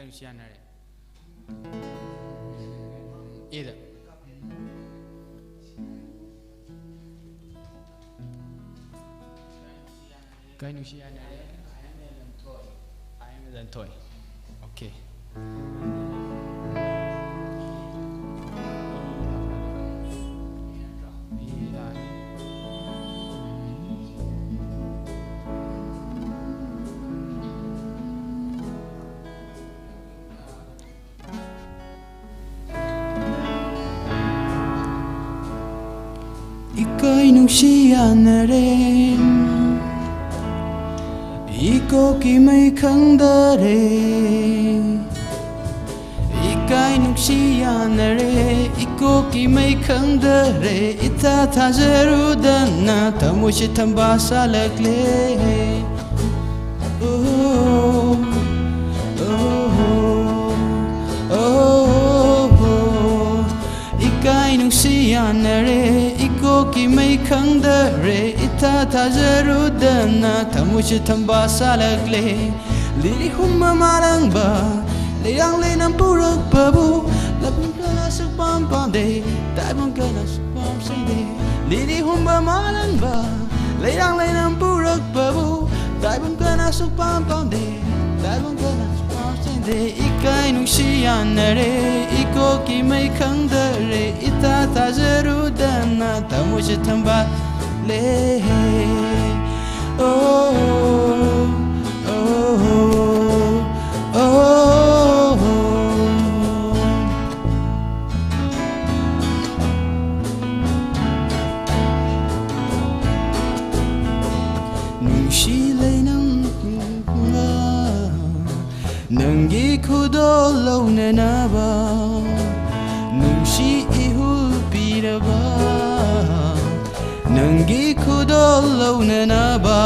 Cái sian này Ida Cái sian này I am lần thôi Ok Ika'y nungsiyanare Ikaw may kandare Ika'y nungsiyanare Ikaw may kandare Itatajarudana Tamushi tambasa lagle Oh Ika'y nungsiyanare Ikaw may kandare Itatajarudana Tamushi tambasa lagle Lili humamalang ba Layang lenang purak babu Labang ka na sa pampande Taibang ka na sa pampsende Lili humamalang ba Layang lenang purak babu Taibang ka na sa pampande Taibang ka na sa pampsende Ika'y nungsiyanare Ikaw may kandare Itatajarudana Tamushi tambasa Oh, oh, oh, oh. Nungsilay ng Nanggi kudolaw na naba Nungsi ihulpira ba Nanggi kudolaw na naba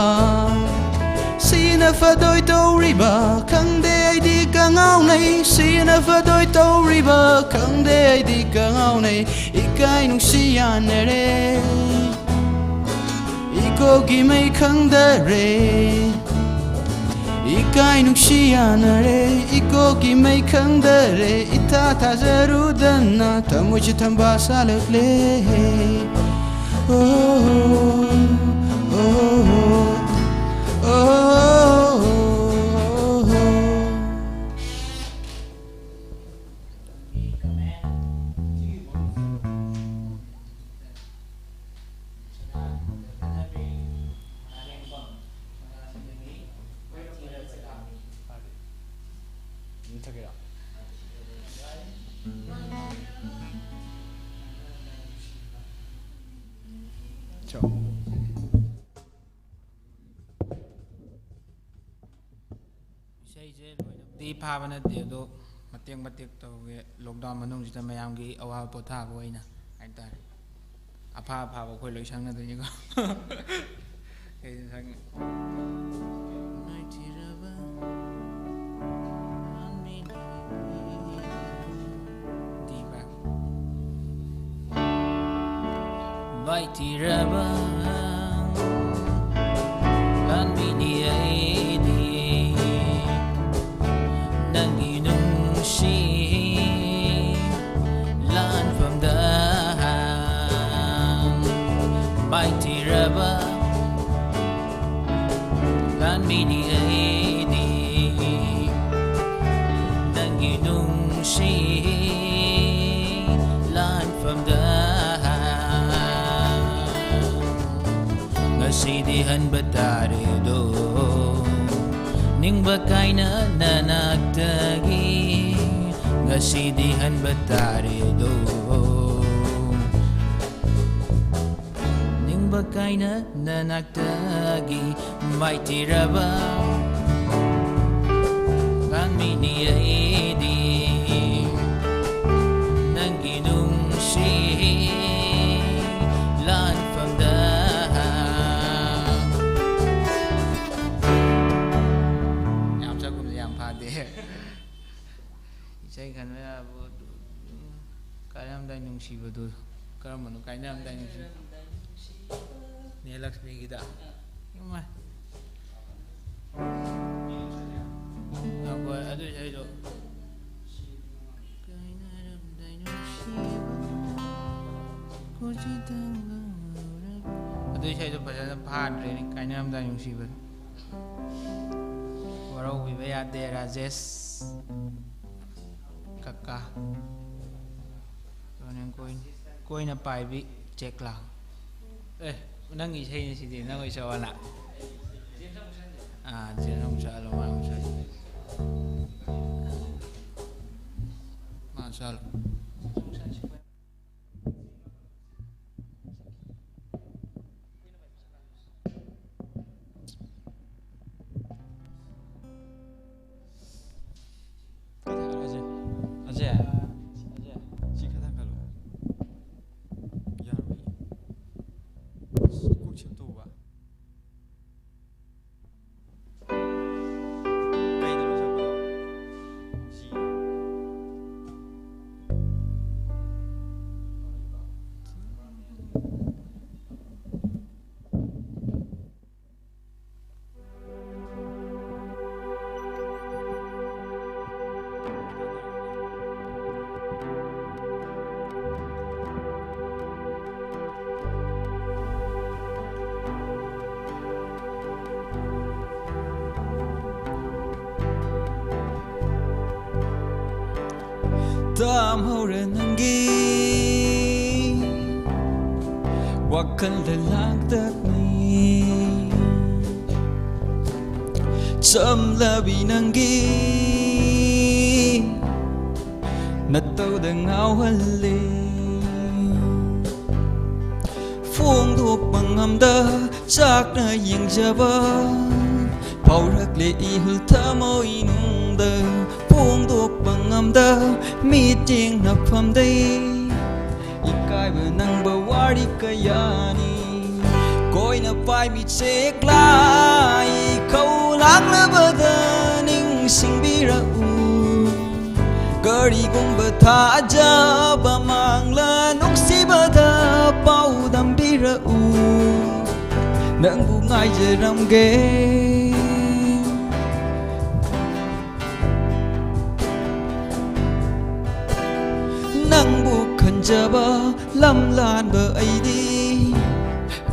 Sina fadoy tauriba Kang de ay di ka ngawnay Sina fadoy tauriba Kang de ay di ka ngawnay Ika'y nungsiyanare Ikaw may kandare Ika'y nungsiyanare Ikaw may kandare Itatajarudana Tamushi tambasa lagle Oh, oh, oh, oh, oh. Ciao. Esei di phaba na dedo mateng tawge lockdown manung sita mayam gi awa potha ko ina ai tar apha phaba khoi loi sang na de ko ei sang mai tiraba ami di ba mai tiraba lan mini aidi nangi nungsi lan from the mai tiraba lan mini aidi nangi nungsi lan from the Ngasidihan batari do Ning bakay na nanagtagi Ngasidihan batari do Ning bakay na nanagtagi May tiraba Kan miniaidi Nang ginungsi Lan from the Isay kan na bu karam dai nung si badu karam manu kainam dai nung si ne Lakshmi gida ma ako adu jai do ꯑꯗꯨ ꯏꯁꯩꯗꯣ ꯐꯖꯅ ꯐꯥꯗ꯭ꯔꯦꯅꯦ ꯀꯥꯏꯅꯔꯝꯗꯥꯏ ꯅꯨꯡꯁꯤꯕꯗꯣ ꯋꯥꯔꯧꯕꯤꯕ ꯌꯥꯗꯦ ꯔꯥꯖꯦꯁ ꯀꯀꯥ ꯀꯣꯏꯅ ꯄꯥꯏꯕꯤ ꯆꯦꯛꯂꯥ ꯅꯪꯒꯤ ꯏꯁꯩꯅꯤ ꯁꯤꯗꯤ ꯅꯪ ꯑꯣꯏ ꯁꯛꯑꯣꯅ ꯖꯦꯟ ꯑꯃꯨꯛ ꯁꯛꯍꯜꯂꯣ ꯃꯥ ꯑꯃꯨꯛ ꯁꯛꯍꯜꯂꯣ ꯃꯥ ꯁꯛꯍꯜꯂꯣ ꯇꯥꯝꯍꯧꯔꯦ ꯅꯪꯒꯤ ꯋꯥꯈꯜꯗ ꯂꯥꯛꯇꯛꯅꯤ ꯆꯝꯂꯕꯤ ꯅꯪꯒꯤ ꯅꯇꯧꯗ ꯉꯥꯎꯍꯜꯂꯤ ꯐꯣꯡꯗꯣꯛꯄ ꯉꯝꯗ ꯆꯥꯛꯅ ꯌꯦꯡꯖꯕ ꯐꯥꯎꯔꯛꯂꯦ ꯏꯍꯨꯜ ꯊꯃꯣꯏꯅꯨꯡꯗ ꯐꯣꯡꯗꯣꯛꯄ ꯉꯝꯗ ꯃꯤꯠꯌꯦꯡ ꯅꯐꯝꯗꯩ ꯏꯀꯥꯏꯕ ꯅꯪꯕ ꯋꯥꯔꯤ ꯀꯌꯥꯅꯤ ꯀꯣꯏꯅ ꯄꯥꯏꯕꯤ ꯆꯦꯛꯂꯥꯏ ꯈꯧꯂꯥꯛꯂꯕꯗ ꯅꯤꯡꯁꯤꯡꯕꯤꯔꯛꯎ ꯀꯔꯤꯒꯨꯝꯕ ꯊꯥꯖꯕ ꯃꯥꯡꯂ ꯅꯨꯡꯁꯤꯕꯗ ꯄꯥꯎꯗꯝꯕꯤꯔꯛꯎ ꯅꯪꯕꯨ ꯉꯥꯏꯖꯔꯝꯒꯦ ꯅꯪꯕꯨ ꯈꯟꯖꯕ ꯂꯝ ꯂꯥꯟꯕ ꯑꯩꯗꯤ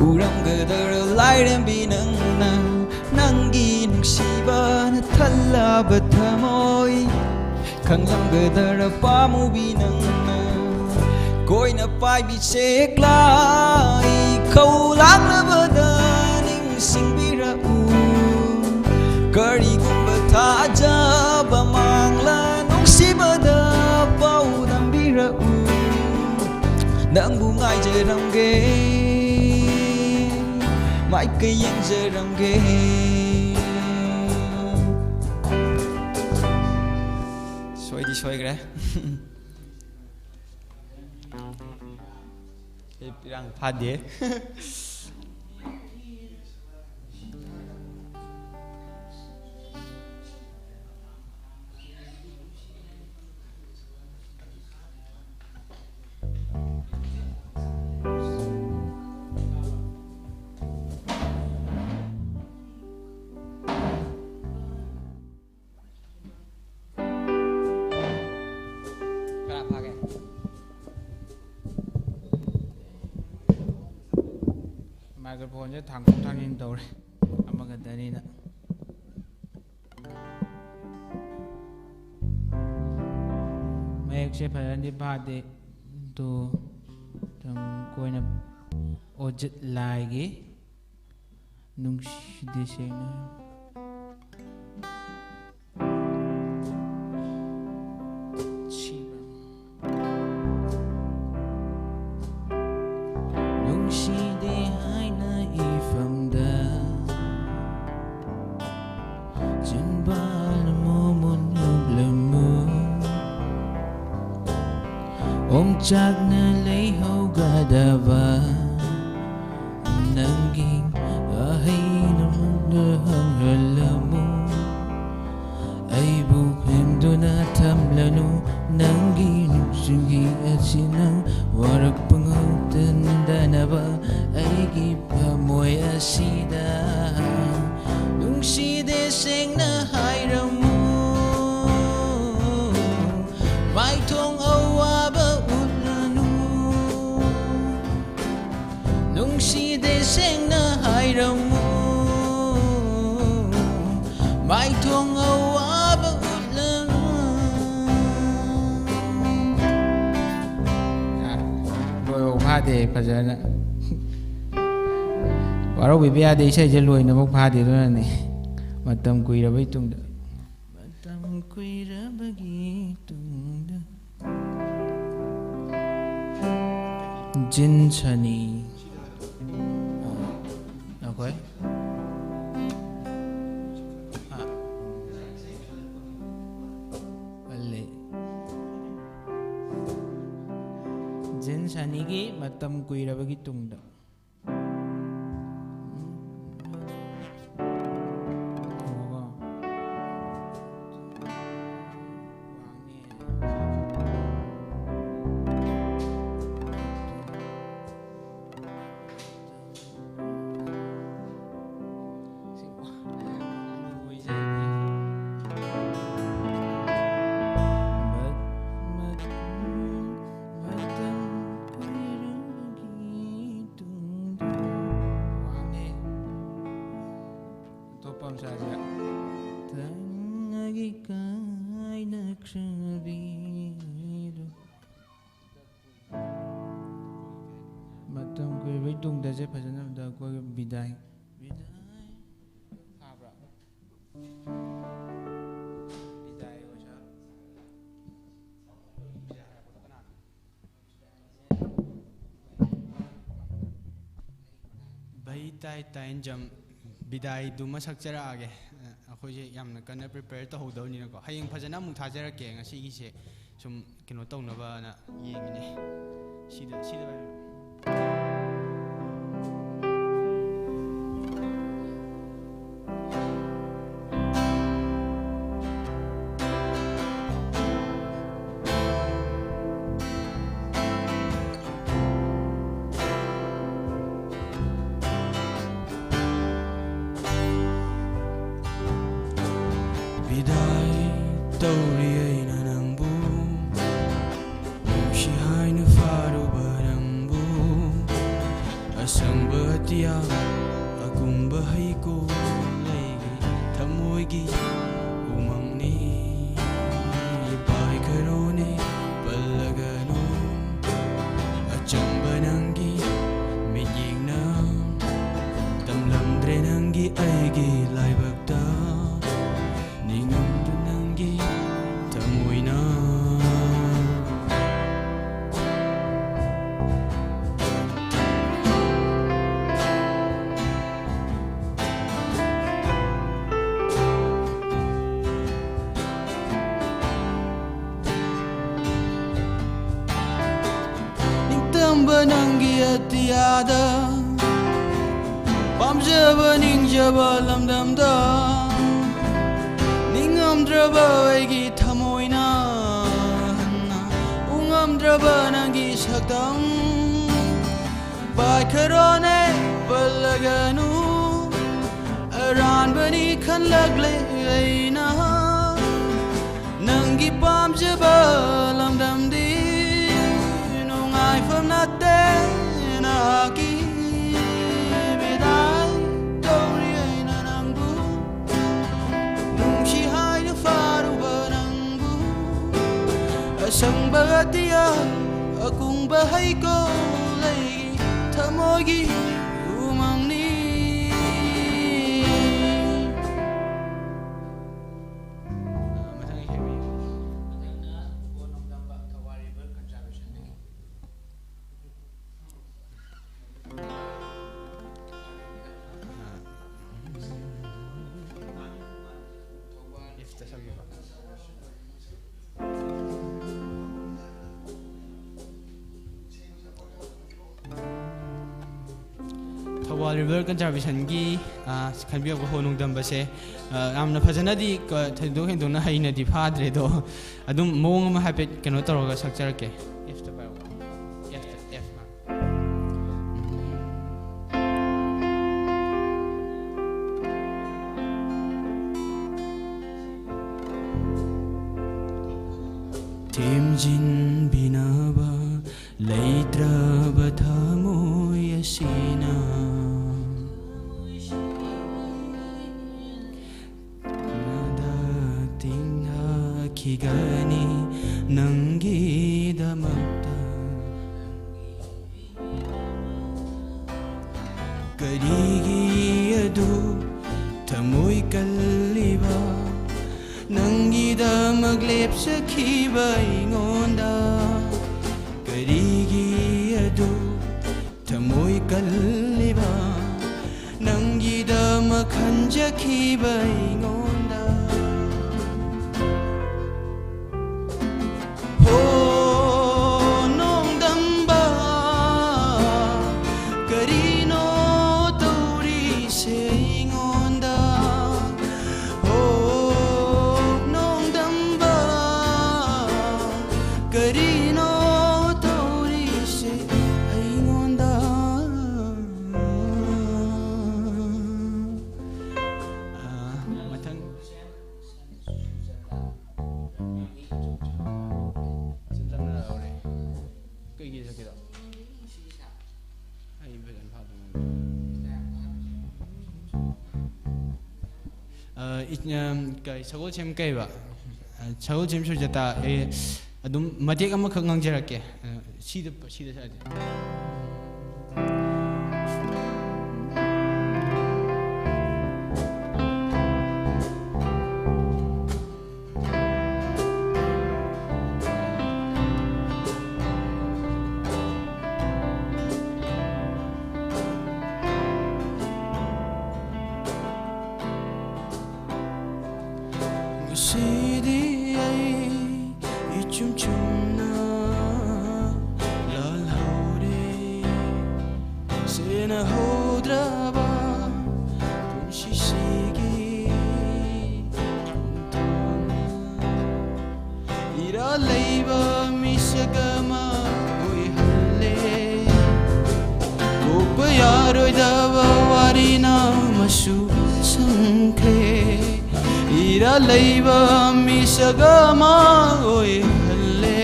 ꯎꯔꯝꯒꯗꯔ ꯂꯥꯏꯔꯦꯝꯕꯤ ꯅꯪꯅ ꯅꯪꯒꯤ ꯅꯨꯡꯁꯤꯕꯅ ꯊꯜꯂꯕ ꯊꯃꯣꯏ ꯈꯪꯂꯝꯒꯗꯔ ꯄꯥꯝꯃꯨꯕꯤ ꯅꯪꯅ ꯀꯣꯏꯅ ꯄꯥꯏꯕꯤ ꯆꯦꯛꯂꯥꯏ ꯈꯧꯂꯥꯛꯂꯕꯗ ꯅꯤꯡꯁꯤꯡꯕꯤꯔꯛꯎ ꯀꯔꯤꯒꯨꯝꯕ ꯊꯥꯖꯕ ꯃꯥꯡꯂ ꯅꯨꯡꯁꯤꯕꯗ ꯄꯥꯎꯗꯝꯕꯤꯔꯛꯎ ꯅꯪꯕꯨ ꯉꯥꯏꯖꯔꯝꯒꯦ 마이크 연주랑게 소이디 소이 그래 이랑 파디 마이크폰에 당콩탕인 돌 아마가 다니나 마이크에 바란디 바데 또 कोई ओजत लाएगी नुंशी chắc na lấy hậu ga đà và nâng kinh ở hay nằm đưa hăng hờ lơ mu ai buộc hem do na tham la nu nâng kinh sung gi asinang warak pangutan dana ba ai gi pa moy asida nung si de seng na hai ramu mai thong awa ba ꯅꯨꯡꯁꯤꯗꯦ ꯁꯦꯡꯅ ꯍꯥꯏꯔꯝꯃꯨ ꯃꯥꯏꯊꯣꯡ ꯑꯋꯥꯕ ꯎꯠꯂꯒ ꯂꯣꯏꯕ ꯐꯥꯗꯦ ꯐꯖꯅ ꯋꯥꯔꯧꯕꯤꯕ ꯌꯥꯗꯦ ꯏꯁꯩꯁꯦ ꯂꯣꯏꯅꯃꯛ ꯐꯥꯗꯦ ꯑꯗꯨꯅꯅꯦ ꯃꯇꯝ ꯀꯨꯏꯔꯕꯒꯤ ꯇꯨꯡꯗ ꯃꯇꯝ ꯀꯨꯏꯔꯕꯒꯤ ꯇꯨꯡꯗ ꯖꯤꯟꯁꯅꯤ ꯑꯩꯈꯣꯏ ꯖꯤꯟꯁꯅꯤꯒꯤ ꯃꯇꯝ ꯀꯨꯏꯔꯕꯒꯤ ꯇꯨꯡꯗ ꯃꯇꯝ ꯀꯨꯏꯔꯕꯒꯤ ꯇꯨꯡꯗꯁꯦ ꯐꯖꯅ ꯑꯩꯈꯣꯏ ꯕꯤꯗꯥꯏ ꯐꯥꯕ꯭ꯔꯥ ꯕꯤꯗꯥꯏ ꯑꯣꯏꯁꯥ ꯚꯩ ꯇꯥꯏ ꯇꯥꯏꯟꯖꯝ ꯕꯤꯗꯥꯏꯗꯨꯃ ꯁꯛꯆꯔꯛꯑꯒꯦ ꯑꯩꯈꯣꯏꯁꯦ ꯌꯥꯝꯅ ꯀꯟꯅ ꯄ꯭ꯔꯤꯄꯦꯌꯔ ꯇꯧꯍꯧꯗꯕꯅꯤꯅꯀꯣ ꯍꯌꯦꯡ ꯐꯖꯅ ꯑꯃꯨꯛ ꯊꯥꯖꯔꯛꯀꯦ ꯉꯁꯤꯒꯤꯁꯦ ꯁꯨꯝ ꯀꯩꯅꯣ ꯇꯧꯅꯕꯅ ꯌꯦꯡꯉꯤꯅꯦ sida Bidai tauri aina nangbu Nushi haina faru barangbu Asang bahatia Akung bahayko Laigi tamoigi Umangni Ipai karone Palagano Achang bananggi Minying na Tamlam drenanggi Aigi laibagta Bananggi atiyada Pamjaba ningjaba lamdamda Ningamdraba aigi thamoina Ungamdraba nangi sakdam Baikharone palaganu Aranbani khallak aina Nangi pamjaba lamdamdi From that day, Naki Bidai Tori Aina Nangu Nungshi Haida Faru Banangu Asang Bagatia Akung Bahayko Lagi Tamogi Umangni Thawal River Conservation gi khanbiya ko honung dambase amna phajana di thadok hendona haina di phadre do adum mong ma hapet keno toroga sakcharake f to by f ma Timjin binaba leitraba thamoy asina ꯆꯠꯈꯤꯒꯅꯤ ꯅꯪꯒꯤꯗꯃꯛꯇ ꯀꯔꯤꯒꯤ ꯑꯗꯨ ꯊꯃꯣꯏ ꯀꯜꯂꯤꯕ ꯅꯪꯒꯤꯗꯃꯛ ꯂꯦꯞꯆꯈꯤꯕ ꯑꯩꯉꯣꯟꯗ ꯀꯔꯤꯒꯤ ꯑꯗꯨ ꯊꯃꯣꯏ ꯀꯜꯂꯤꯕ ꯅꯪꯒꯤꯗꯃꯛ ꯈꯟꯖꯈꯤꯕ ꯑꯩꯉꯣꯟꯗ ꯍꯣ ꯅꯣꯡꯗꯝꯕ ꯀꯔꯤꯅꯣ ꯇꯧꯔꯤꯁꯦ ꯑꯩꯉꯣꯟꯗ ꯍꯣ ꯅꯣꯡꯗꯝꯕ ꯀꯔꯤꯅꯣ ꯇꯧꯔꯤꯁꯦ ꯑꯩꯉꯣꯟꯗꯃꯊꯪ ꯀꯩꯒꯤ ꯁꯛꯀꯦꯗꯣ ꯑꯩ ꯐꯖꯅ ꯐꯥꯗꯣ ꯁꯒꯣꯜꯁꯦꯝ ꯀꯩꯕ ꯁꯒꯣꯜꯁꯦꯝ ꯁꯨꯖꯇꯥ ꯑꯩ ꯑꯗꯨꯝ ꯃꯇꯦꯛ ꯑꯃꯈꯛ ꯉꯥꯡꯖꯔꯛꯀꯦ ꯁꯤꯗ ꯁꯥꯗꯦ ꯉꯁꯤꯗꯤ ꯑꯩ 이쯤 춥나 lalhaure sena hodraba punshisigi ira leiba misagama oihalle kopa yaroidaba warina masu sankre ira leiba misagama oihalle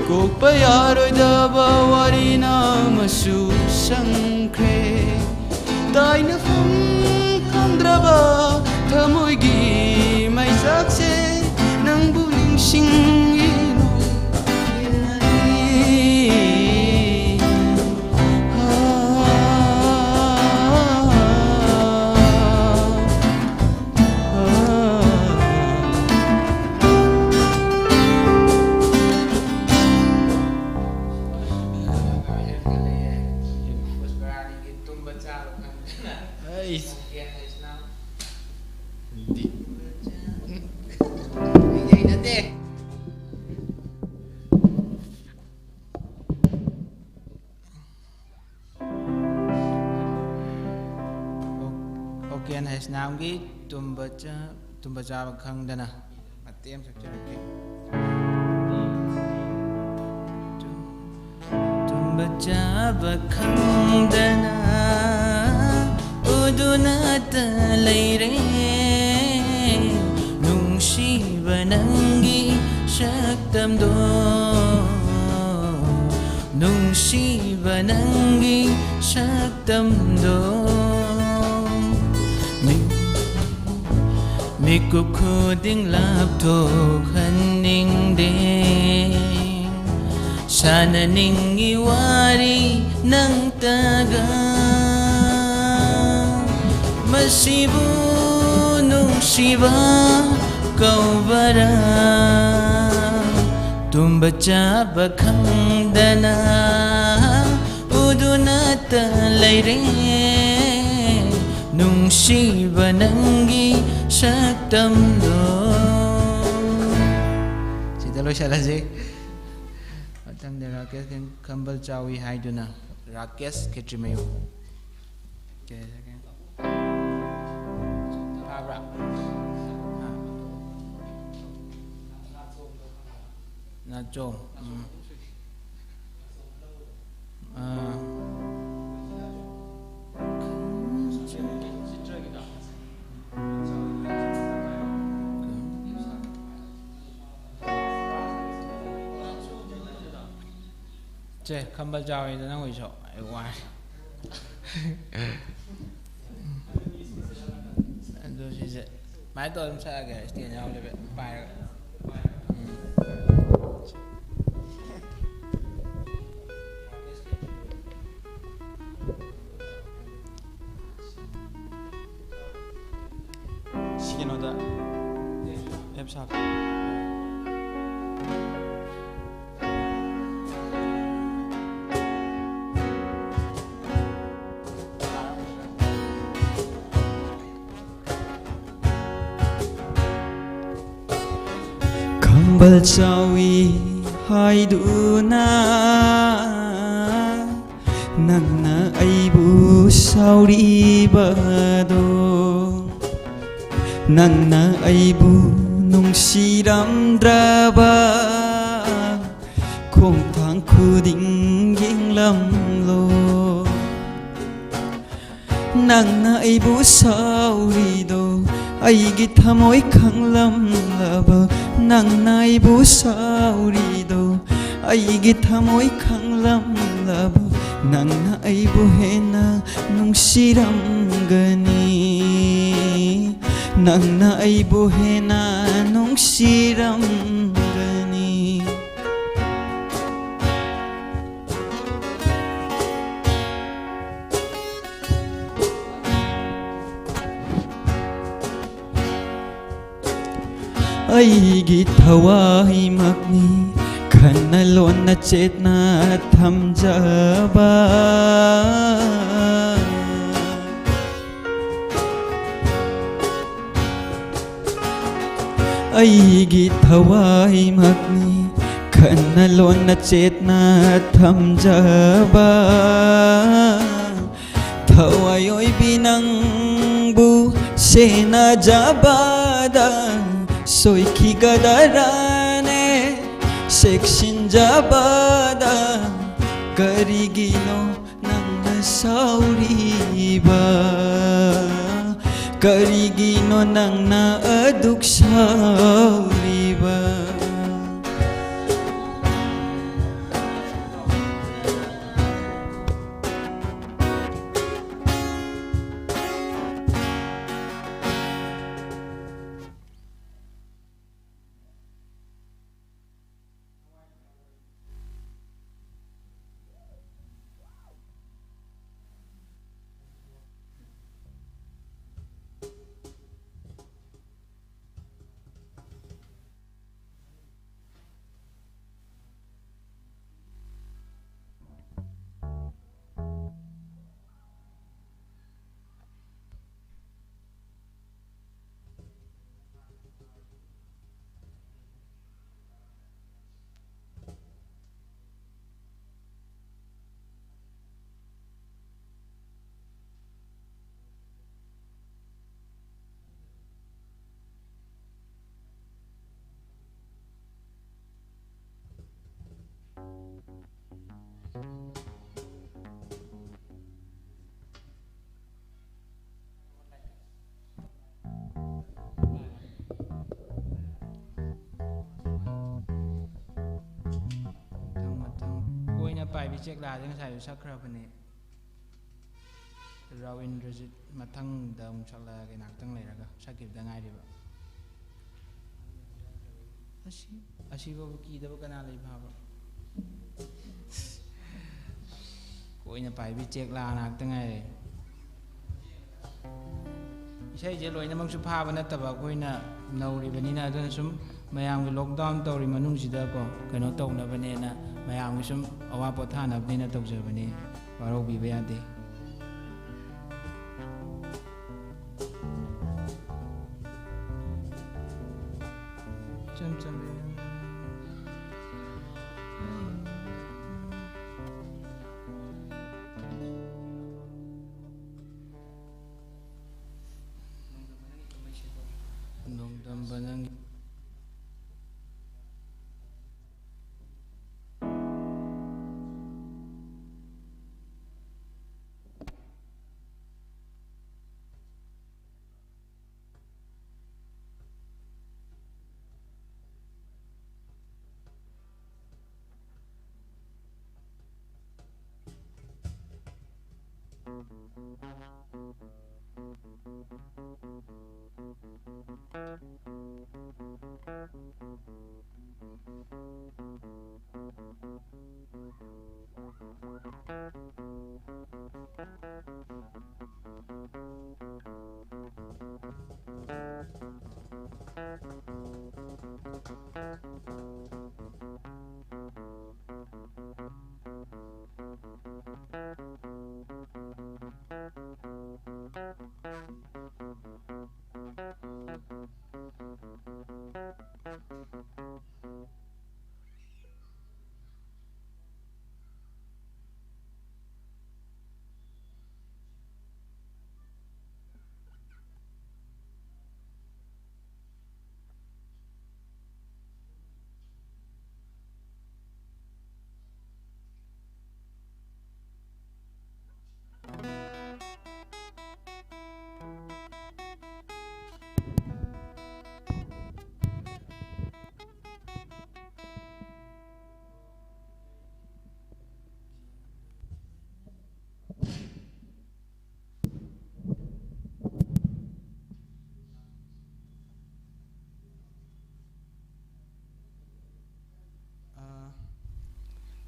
kokpa yaroidaba warina masu sankre dainafam khandraba thamoigi maisakse nangbu ningsingino Oken has namgi tumba chaba khangdana atem sakjarake tumba chaba khangdana udunata leire nungsiba nangi shaktamdo nungsiba nangi shaktamdo Mikup kuding lapto kaning ding Sana ning iwari ng taga Masibu nung siba kaubara Tumba chaba kangdana Udunata layre Nung siba nangi saktamdo Sida lo siya lazi Matang de Rakesh kambal chawi haiduna Rakesh ketrimayo Pabra Nacho 제 컴발 자위도 나고 있어. 아이고. 안도 이제 Mai to dum sa ga stage yaw le be pai ra Sikinoda Epsap Kambal chawi haiduna nangna aibu sauribado nangna aibu nungsiramdraba khongthang khuding yenglamlo nangna aibu saurido aigi thamoi khanglamlaba nangna aibu saurido aigi thamoi khanglamlaba nangna aibu hena nungsiramgani nangna aibu hena nungsiramgani aigi thawai makni khana lona chetna thamjaba aigi thawai makni khana lona chetna thamjaba thawai oi binang bu sena jabada soiki gadarane seksin jabada karigino nangna sauriba karigino nangna aduk sauriba pai bi chek la jeng sai sakra bane Rawindrajit mathang da um chakla ge nak tang lai raga sakip da ngai riba asi ba ki da kana lai bha ba koina pai bi chek la nak tang ngai isai je loina mang su pha ba natta ba koina nauri bani na aduna sum mayam ge lockdown tori manung sida ko kano tawna bane na mayam ge sum awa pothana bani na tawje bani waro bi ba yade cham cham nong dam banang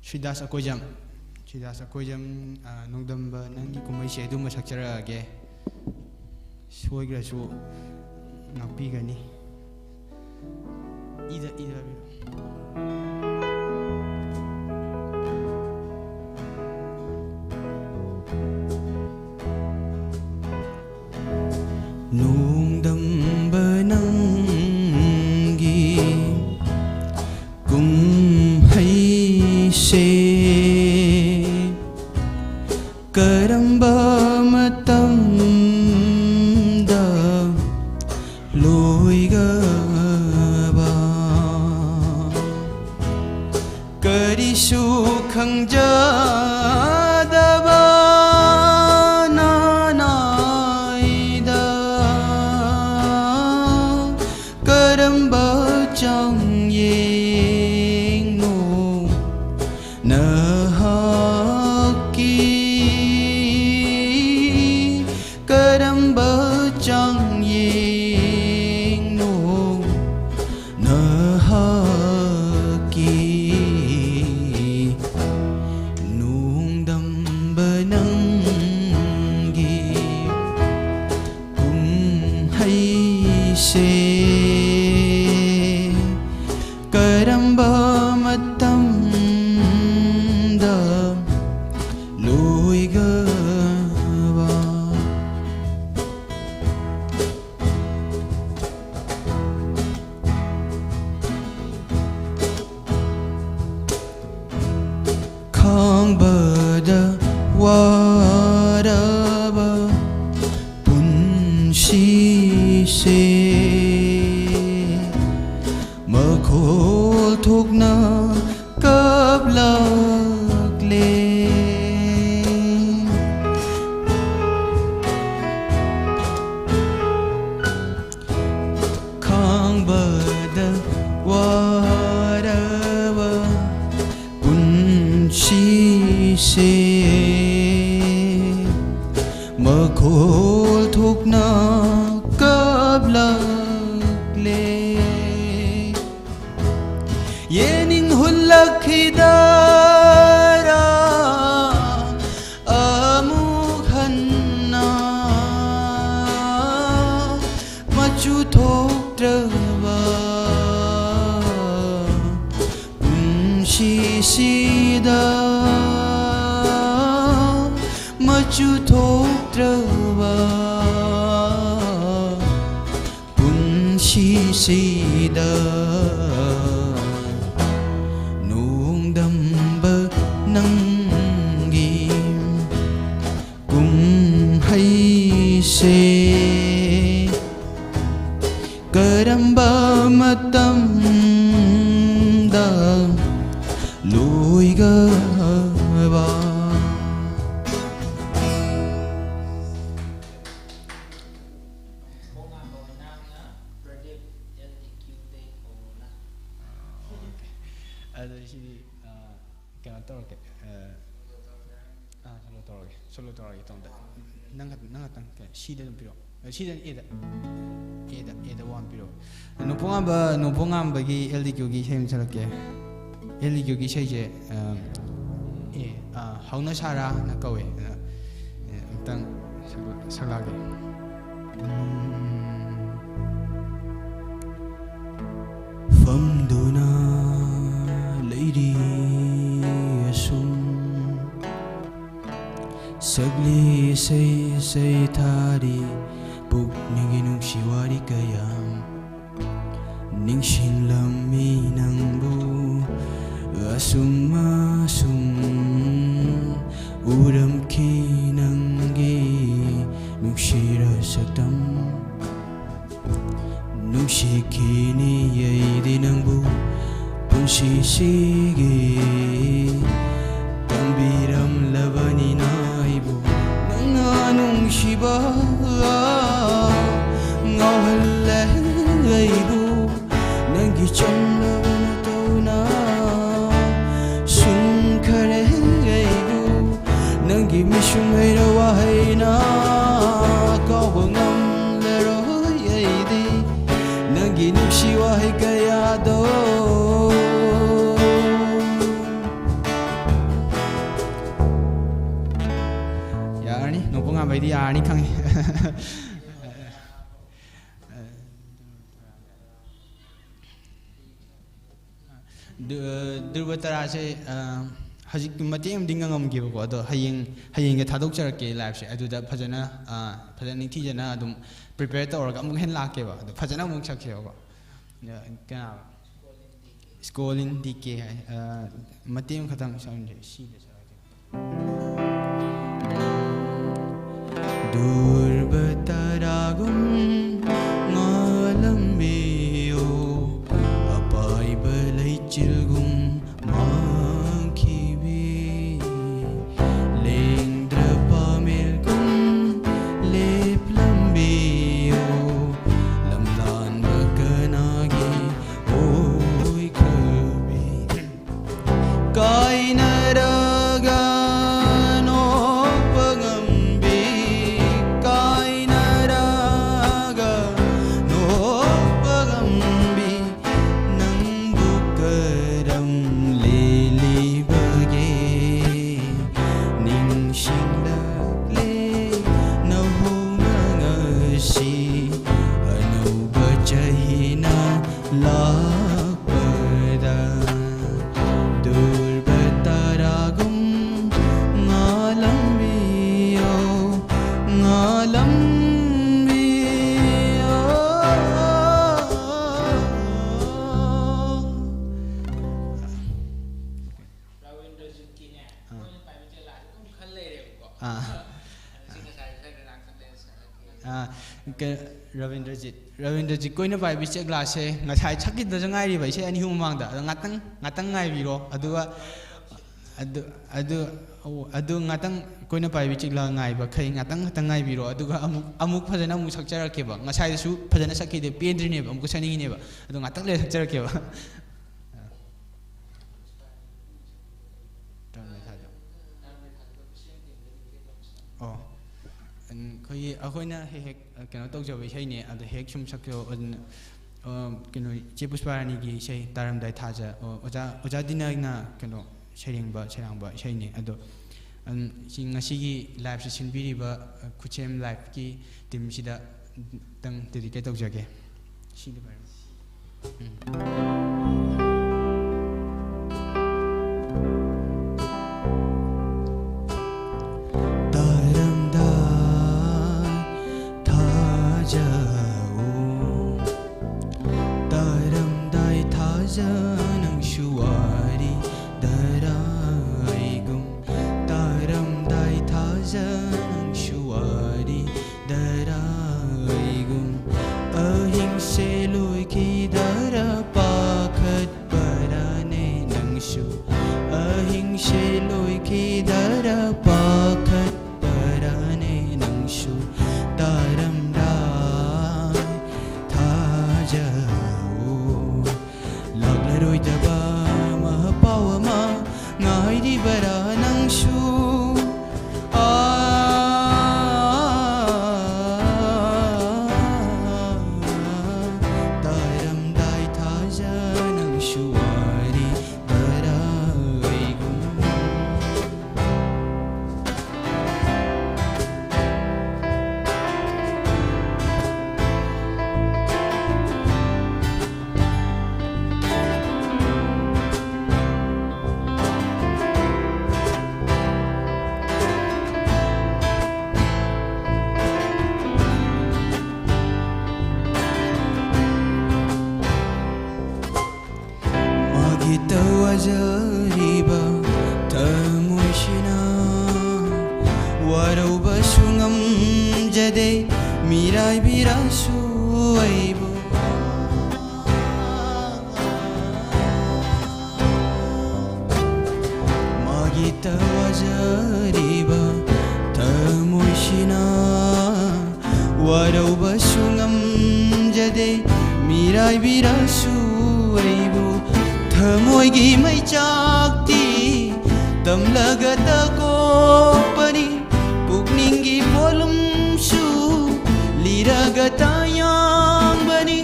Sridhas Acoustic nongdamba nangi kumai se du masak charage soigra su ngakpi gani ida nongdamba nangi kumai se karamba matamda loigaba karisu khangjadaba nanaida karamba changyengno nahaki karamba changyengno nahaki nongdamba nangi kumhai se karamba matamda loigaba khangbada waraba punsi se makhol thokna kablak le khangbada waraba punsi se makhol thokna kablak le yening khallak hidara amukhanna machu thoktraba punsi sida machu thoktraba punsi sida nongdamba nangi kumhai se karamba matamda loigaba solo tawrage tongda nang tang si da piro si da e da one piro nupongam bagi LDQ gi sem chalake LDQ gi sei je hauna sara na kawe tang salage famduna lady asum sagli say thari puk ningin siwari kayam ningshin lami nangbu asum uram ki nangi nushira saktam nushikini yai nangbu punshi sige tambiram lavani naibu nanganung shiba ngawhalle aibu nangi chamlavana tona sumkhare aibu nangi mishum haira wahaina kawbangam leroi aidi nangi nushi wahai kayado nopong abay di ani kang durbatara se hajik mateng ding ngam gi ko ado hayeng ge thadok char ke live se adu da phajana thi jana adum prepare ta orga amuk hen la ke ba phajana muk chak ke ba ka schooling dk mateng khatang sound si de durbataragum ngalambiyo apai balai chilgum mangkibi lengdra pamelgum leplambiyo lamlan bakanagi oi kabi kainaraga Ravindrajit koina bai bi che glass se ngasai chakki da jangai ri bai se ani hum mang da ngatang ngai bi ro adu ngatang koina bai bi che la ngai ba khai ngatang ngai bi ro aduga amuk phajana mu sakchara ke ba ngasai su phajana sakki de pendri ne ba amuk sani ne ba adu ngatang le sakchara ke ba khoi akhoi hek keno tawjabai sei ne adu hek sum sakyo keno che pushparani gi sei taramdai thaja oja dinagna keno serengba sei ne adu ngasi gi live se sinbiri ba KhutSem live ki team sida tang dedicate tawjage sida bar warubashu ngamjade mirai birasu aibu magita wajariba tamushina warubashu ngamjade mirai birasu aibu thamoigi mai chakti tamlagata kopani pukningi polum shu liragata yang bani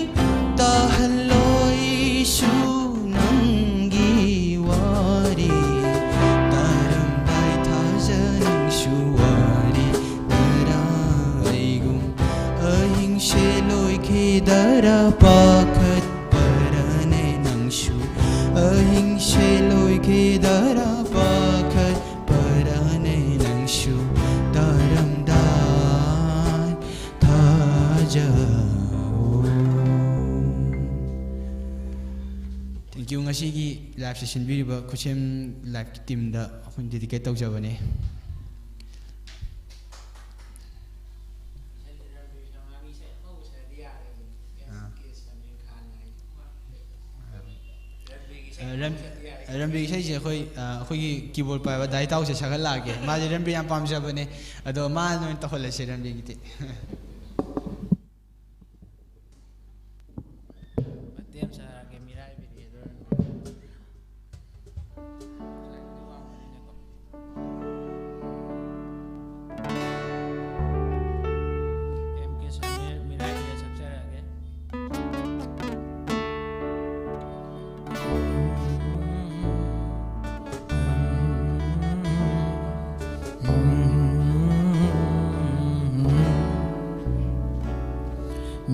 tahaloi shu nangi wari taram dai thajan shu wari daraigum ahing sheloi ke dara pakhat parane nang shu ahing sheloi ke dara pakhat parane nang shu taram dai thajau. Thank you ngasigi live session biriba KhutSem live team da akhun dedicate tawjabane. Rambi sai je khoi keyboard pa dai taw se sagal lage ma je rambi yam pam jabane ado ma no ta khol se rambi gite Matem sa ke mirai bi do em ke sa mirai bi sab sa ke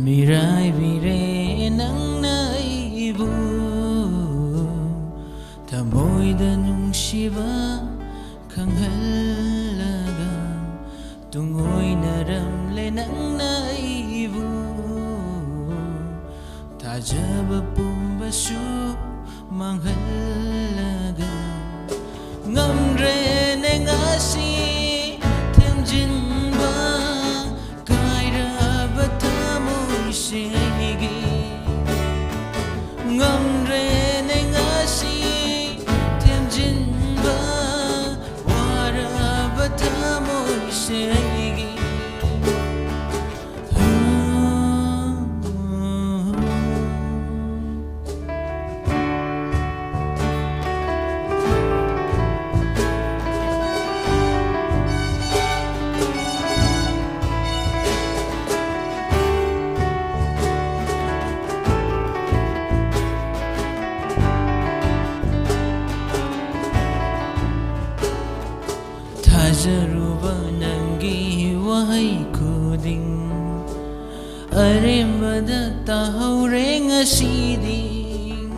mirai bire nang naibu thamoida nungsiba khanghallaga tungoi naramle nang naibu thajaba pumbasu manghallaga ngamre ne ngasi themjinba kairaba thamoi segi ngamre ne ngasi themjinba waraba thamoi segi Tajaruba nangi wahai kuding arembada tahaure ngasiding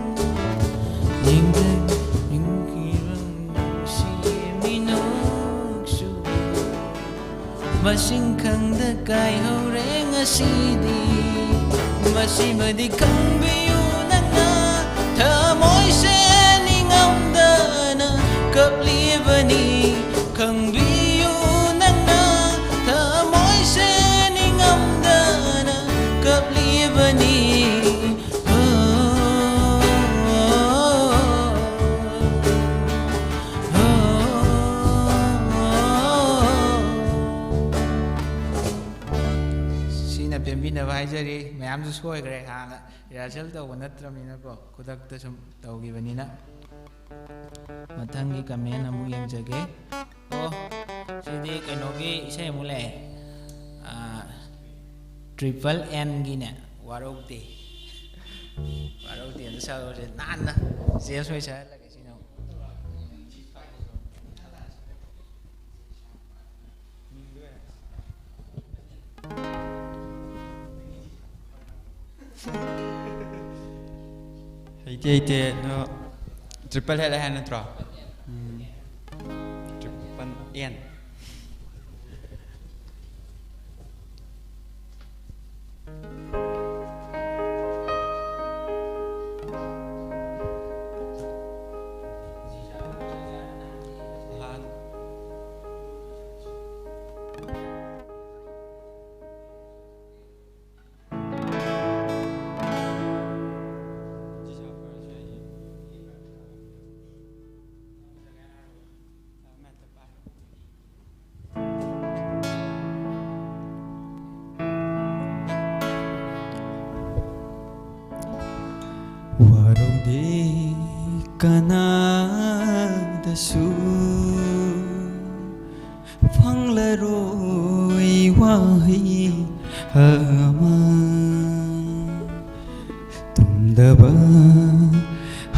ningdag ningkirang si minoksu masingkang da kai haure ngasiding masimadi kang biyu na nga thamoy se ningamdana kaplibani kang biyu na nga thamoy se ningamdana kaplibani sina pembinaba haijari mayamsu soigre hana rehearsal tawba natramina ko khudakta sum tawgibanina mathangi comment amu yengjage oh sidi kainogi isai mule triple N gine warokti anda sa ore nana James mai sa lagi sino Ite no triple head hand natro triple N Warodi kanadasu phanglaroi wahi ama tumdaba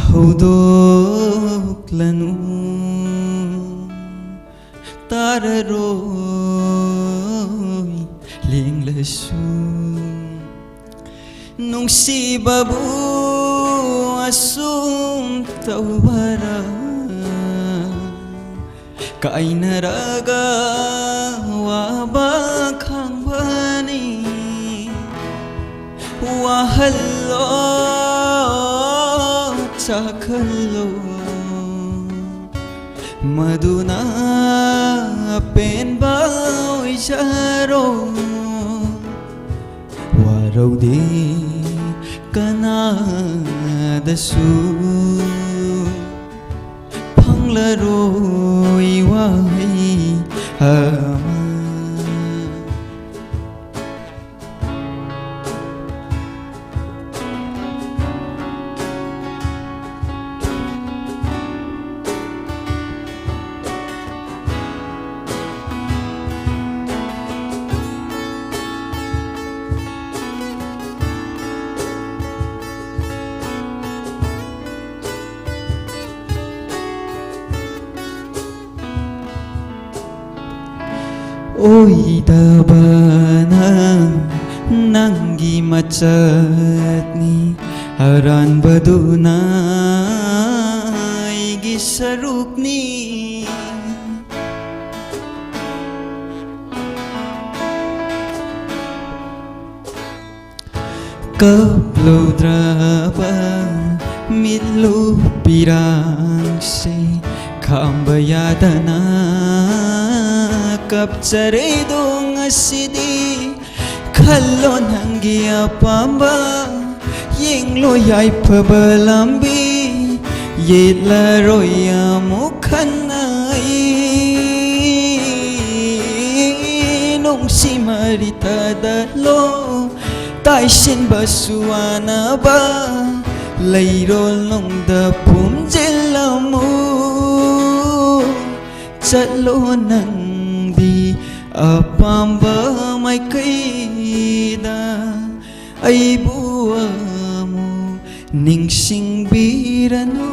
haudok lanu tararoi linglasu nungsibabu asum tawara kainaraga wabakhang bani wahallo chakhallo maduna penbao jaro warodi kanadasu phanglaroi wahi ama Oi tabana nangi macatni haran baduna igi sarukni kaplodraba milu pirangse kambayadana kapchare dong asidi khallo nangi apamba yenglo yai pabalambi yela roya mukhanai nong simarita dalo tai sin basuana ba leirol nong da pumjelamu chatlo nang apamba mai kaida aibu amu ningsingbiranu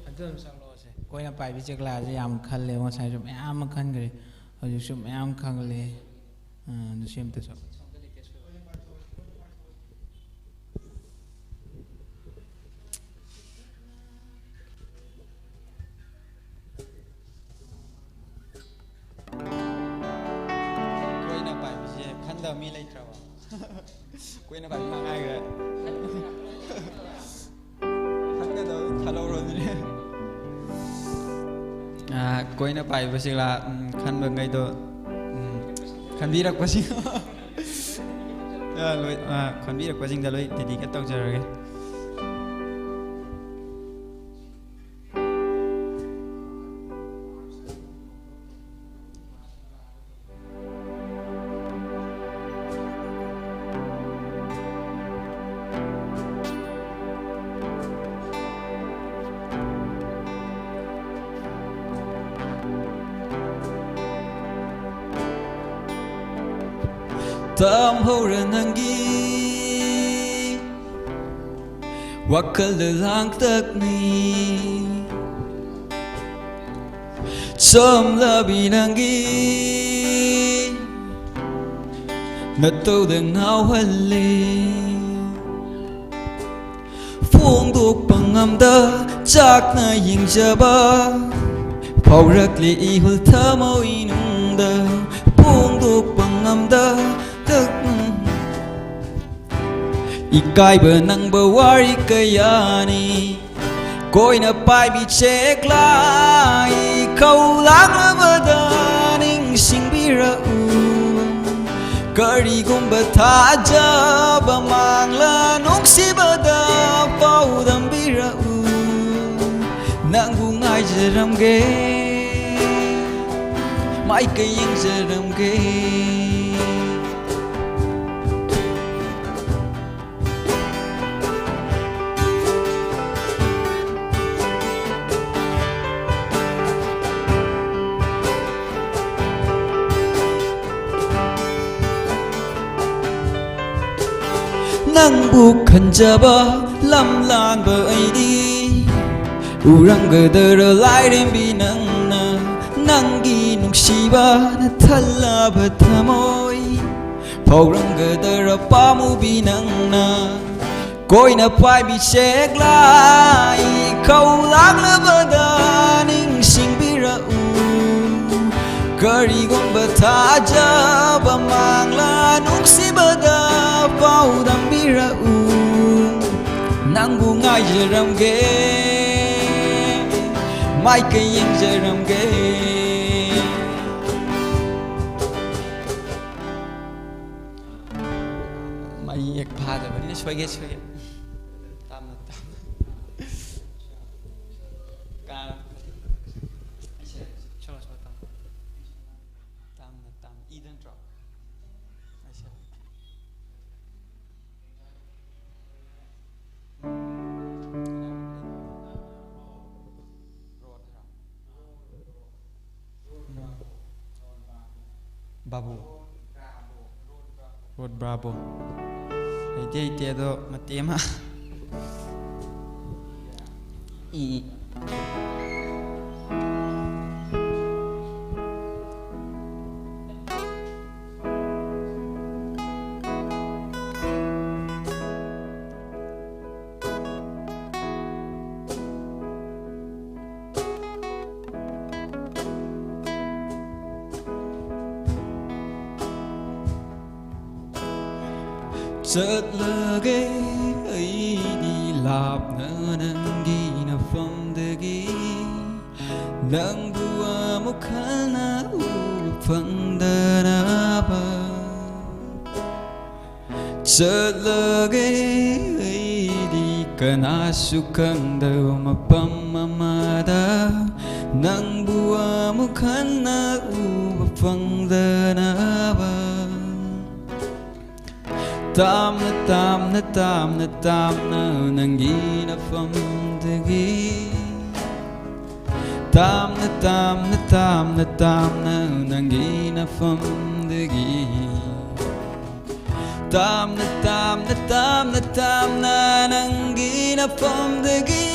adum sanglose koina pai bi chekla je yam khalle wa sai jum yam khan gre hoju sum yam khangle nu sem te so koina pai je khanda mi lai trawa koina pai ma ngai ga khanda do khalo ro ni koina pai basila khan ba ngai do khanbirak pasing loi khanbirak pasing da loi didi ka tau jarage tam hora nangi wakal lang takni som labi nangi natau deng hau halle phong duk pangam da chak na ying jaba paurak le ihul thamau inung da phong duk pangam ngам다 득 Ikaiba nangba wari kayani Koina pai bi chek lai khallak labada ning singbira u Karigumba thajaba mangla nuksibada paudambira u Nangbu ngai jaramge mai kaying jaramge Nangbu khanjaba lamlanba aidi Uranggadara lairembi nangna Nangi nungsiba na thalaba thamoi Pauranggadara pamubi nangna Koina paibi cheklai khallak labada ningsingbira u Karigumba thajaba mangla nuksibada paudambira u Nangbu ngai jaramge mai kaying jaramge mai ek phadabani soige soige tamna tam ka chalo chalo tamna tam idan drop Babu Road Bravo Ite do matema I chợt lơ ghế ấy đi lạp nơ nâng ghi nơ phong đơ ghi nâng bùa mốc khá nà u phong đơ nà bà chợt lơ ghế ấy đi cần á su khăn đơ mà băm mà mà đơ nâng bùa mốc khá nà u phong đơ nà bà Tamna tamna tamna tamna nangina famdagi Tamna tamna tamna tamna nangina famdagi Tamna tamna tamna tamna nangina famdagi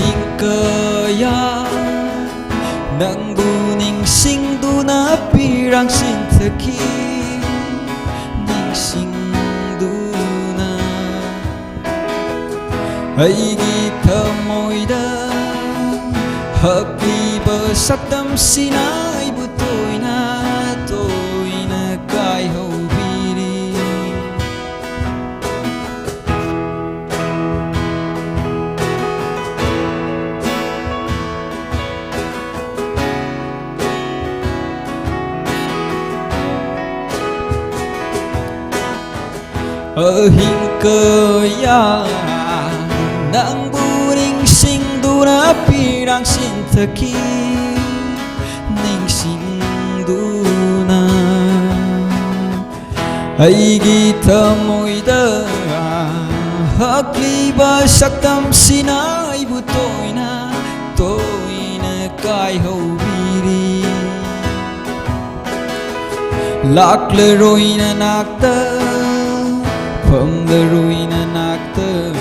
Hingkaya nang buning sing du na pirang sinthaki ning sing du na aigi thamoida hapliba sakdam sinai bu toina kai ho hingkaya nang buring sing du na pirang sinthaki ning sing du na aigi thamoida hakliba sakdam sinai bu toina pai hầu biri lạc lệ rồi na nạc tơ phong lệ rồi na nạc tơ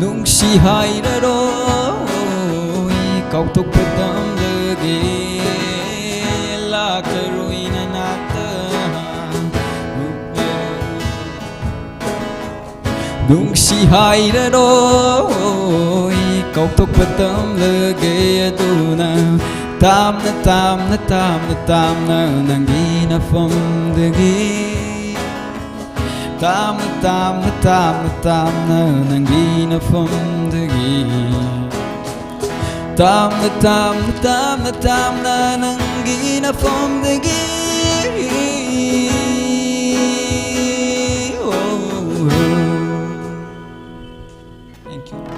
nung si hai ra rồi câu tục bất tâm lệ ghê lạc lệ rồi na nạc tơ nung si hai ra rồi câu tục bất tâm lệ ghê tu na tam na nangi na phong de gi tam na nangi na phong de gi tam na nangi na phong de gi thank you.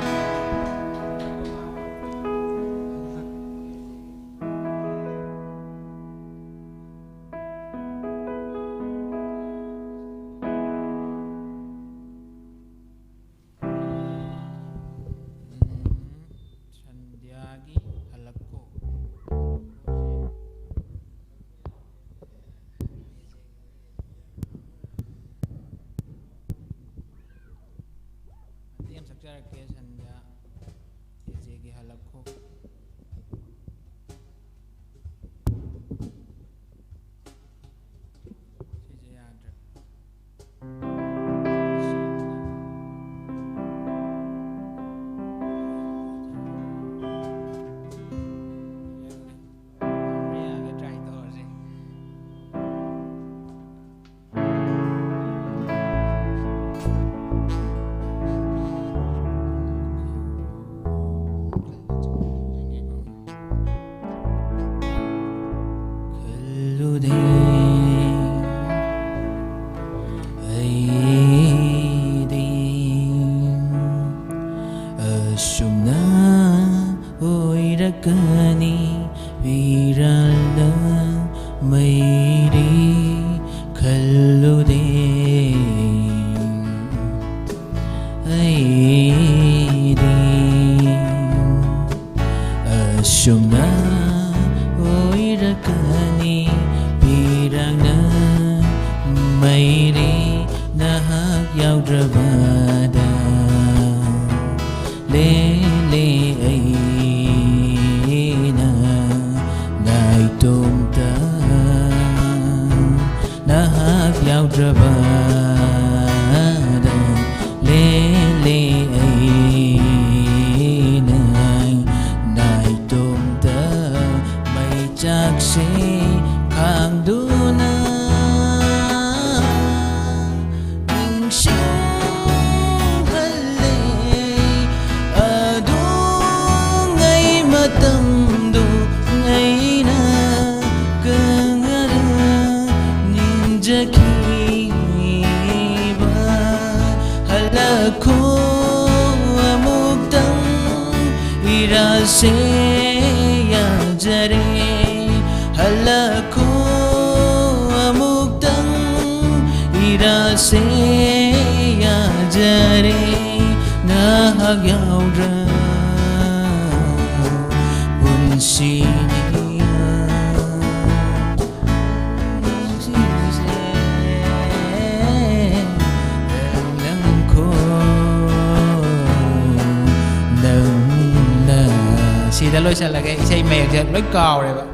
Sida lối sang là cái Esei mẹ giờ lối cào rồi bạn,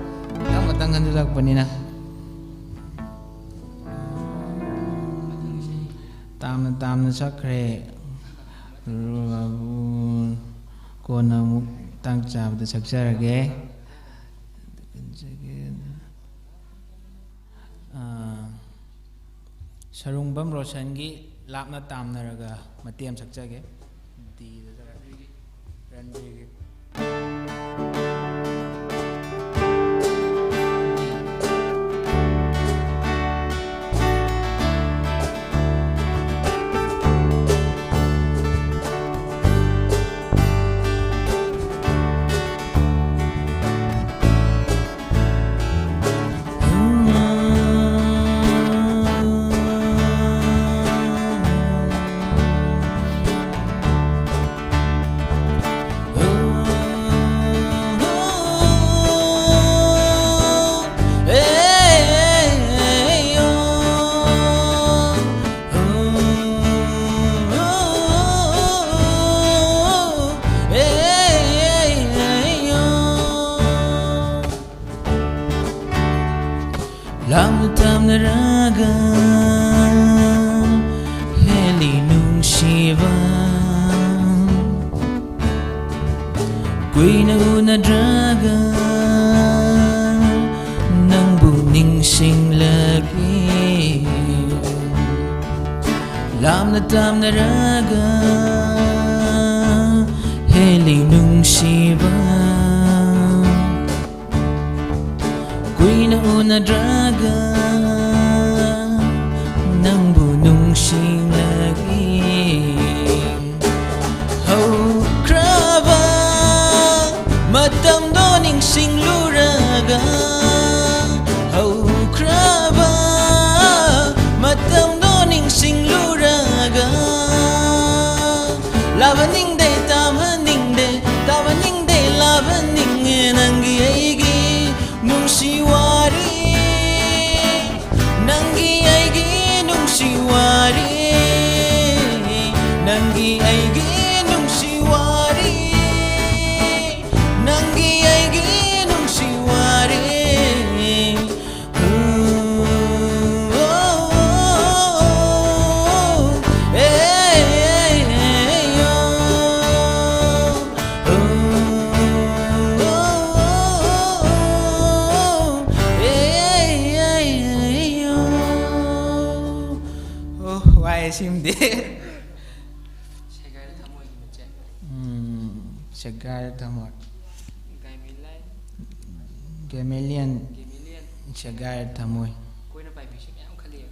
không mà tăng hơn cho bạn nè. Tam sắc kre, con nào tăng chào từ sắc ra cái, sarung bấm rồi sang cái lạp nó tam này rồi mà tiêm sắc ra cái, đi rồi ꯇꯥꯝꯅꯔꯒ ꯍꯦꯜꯂꯤ ꯅꯨꯡꯁꯤꯕ ꯀꯨꯏꯅ ꯎꯅꯗ꯭ꯔꯒ ꯅꯪꯕꯨ ꯅꯤꯡꯁꯤꯡꯂꯒꯦ ꯂꯥꯞꯅ ꯇꯥꯝꯅꯔꯒ ꯍꯦꯜꯂꯤ ꯅꯨꯡꯁꯤꯕ ꯀꯨꯏꯅ ꯎꯅꯗ꯭ꯔꯒ ꯅꯪꯕꯨ ꯅꯨꯡꯁꯤꯡꯂꯒꯦ ꯍꯧꯈ꯭ꯔꯕ ꯃꯇꯝꯗꯣ ꯅꯤꯡꯁꯤꯡꯂꯨꯔꯒ ꯍꯧꯈ꯭ꯔꯕ ꯃꯇꯝꯗꯣ ꯅꯤꯡꯁꯤꯡꯂꯨꯔꯒ ꯂꯥꯕꯅꯤꯡꯗꯦ ꯇꯥꯕꯅꯤꯡꯗꯦ ꯇꯥꯕꯅꯤꯡꯗꯦ ꯂꯥꯕꯅꯤꯡꯉꯦ ꯅꯪꯒꯤ ꯑꯩꯒꯤ ꯅꯨꯡꯁꯤ ꯋꯥꯔꯤ ꯅꯪꯒꯤ ꯑꯩꯒꯤ ꯅꯨꯡꯁꯤ ꯋꯥꯔꯤ ꯅꯪꯒꯤ ꯑꯩꯒꯤ ꯅꯨꯡꯁꯤ ꯋꯥꯔꯤ ꯅꯪꯒꯤ ꯑꯩꯒꯤ ꯅꯨꯡꯁꯤ ꯋꯥꯔꯤ Simde Segar thamoi ki bache Segar thamoi Gamelian Gamelian Segar thamoi Koina pai bi se myam khali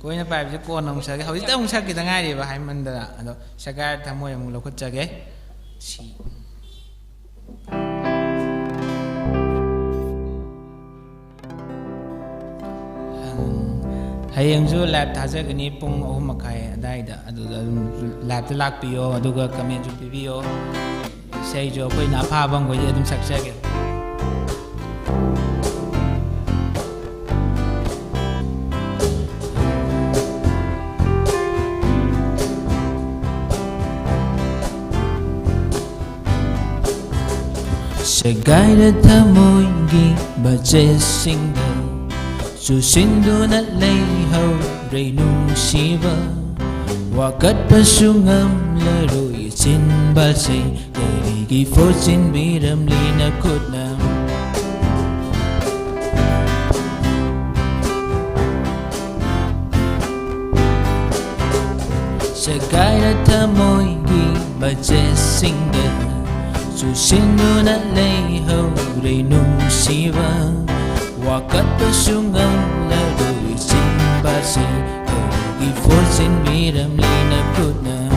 Koina pai bi ko nong sa hauji ta ong sa ki ta ngai ri ba hai man da ado Segar thamoi amuk lo khut cha ge si Hayangju lab thajagani pung 3 makhai adaida aduda lab ta lakpiyo aduga comment ju pibiyo sei jo koi na pha bang goi adum saksage Segaida thamoingi budget single Su sinduna lay hau rei nung siva Wakat pasungam laroi sin balsay Karigi fortune biram lina kutnam Segaida thamoingi budget single Su sinduna lay hau rei nung siva Wakat pasungam laroi sin balsay Karigi fortune biram lina kutnam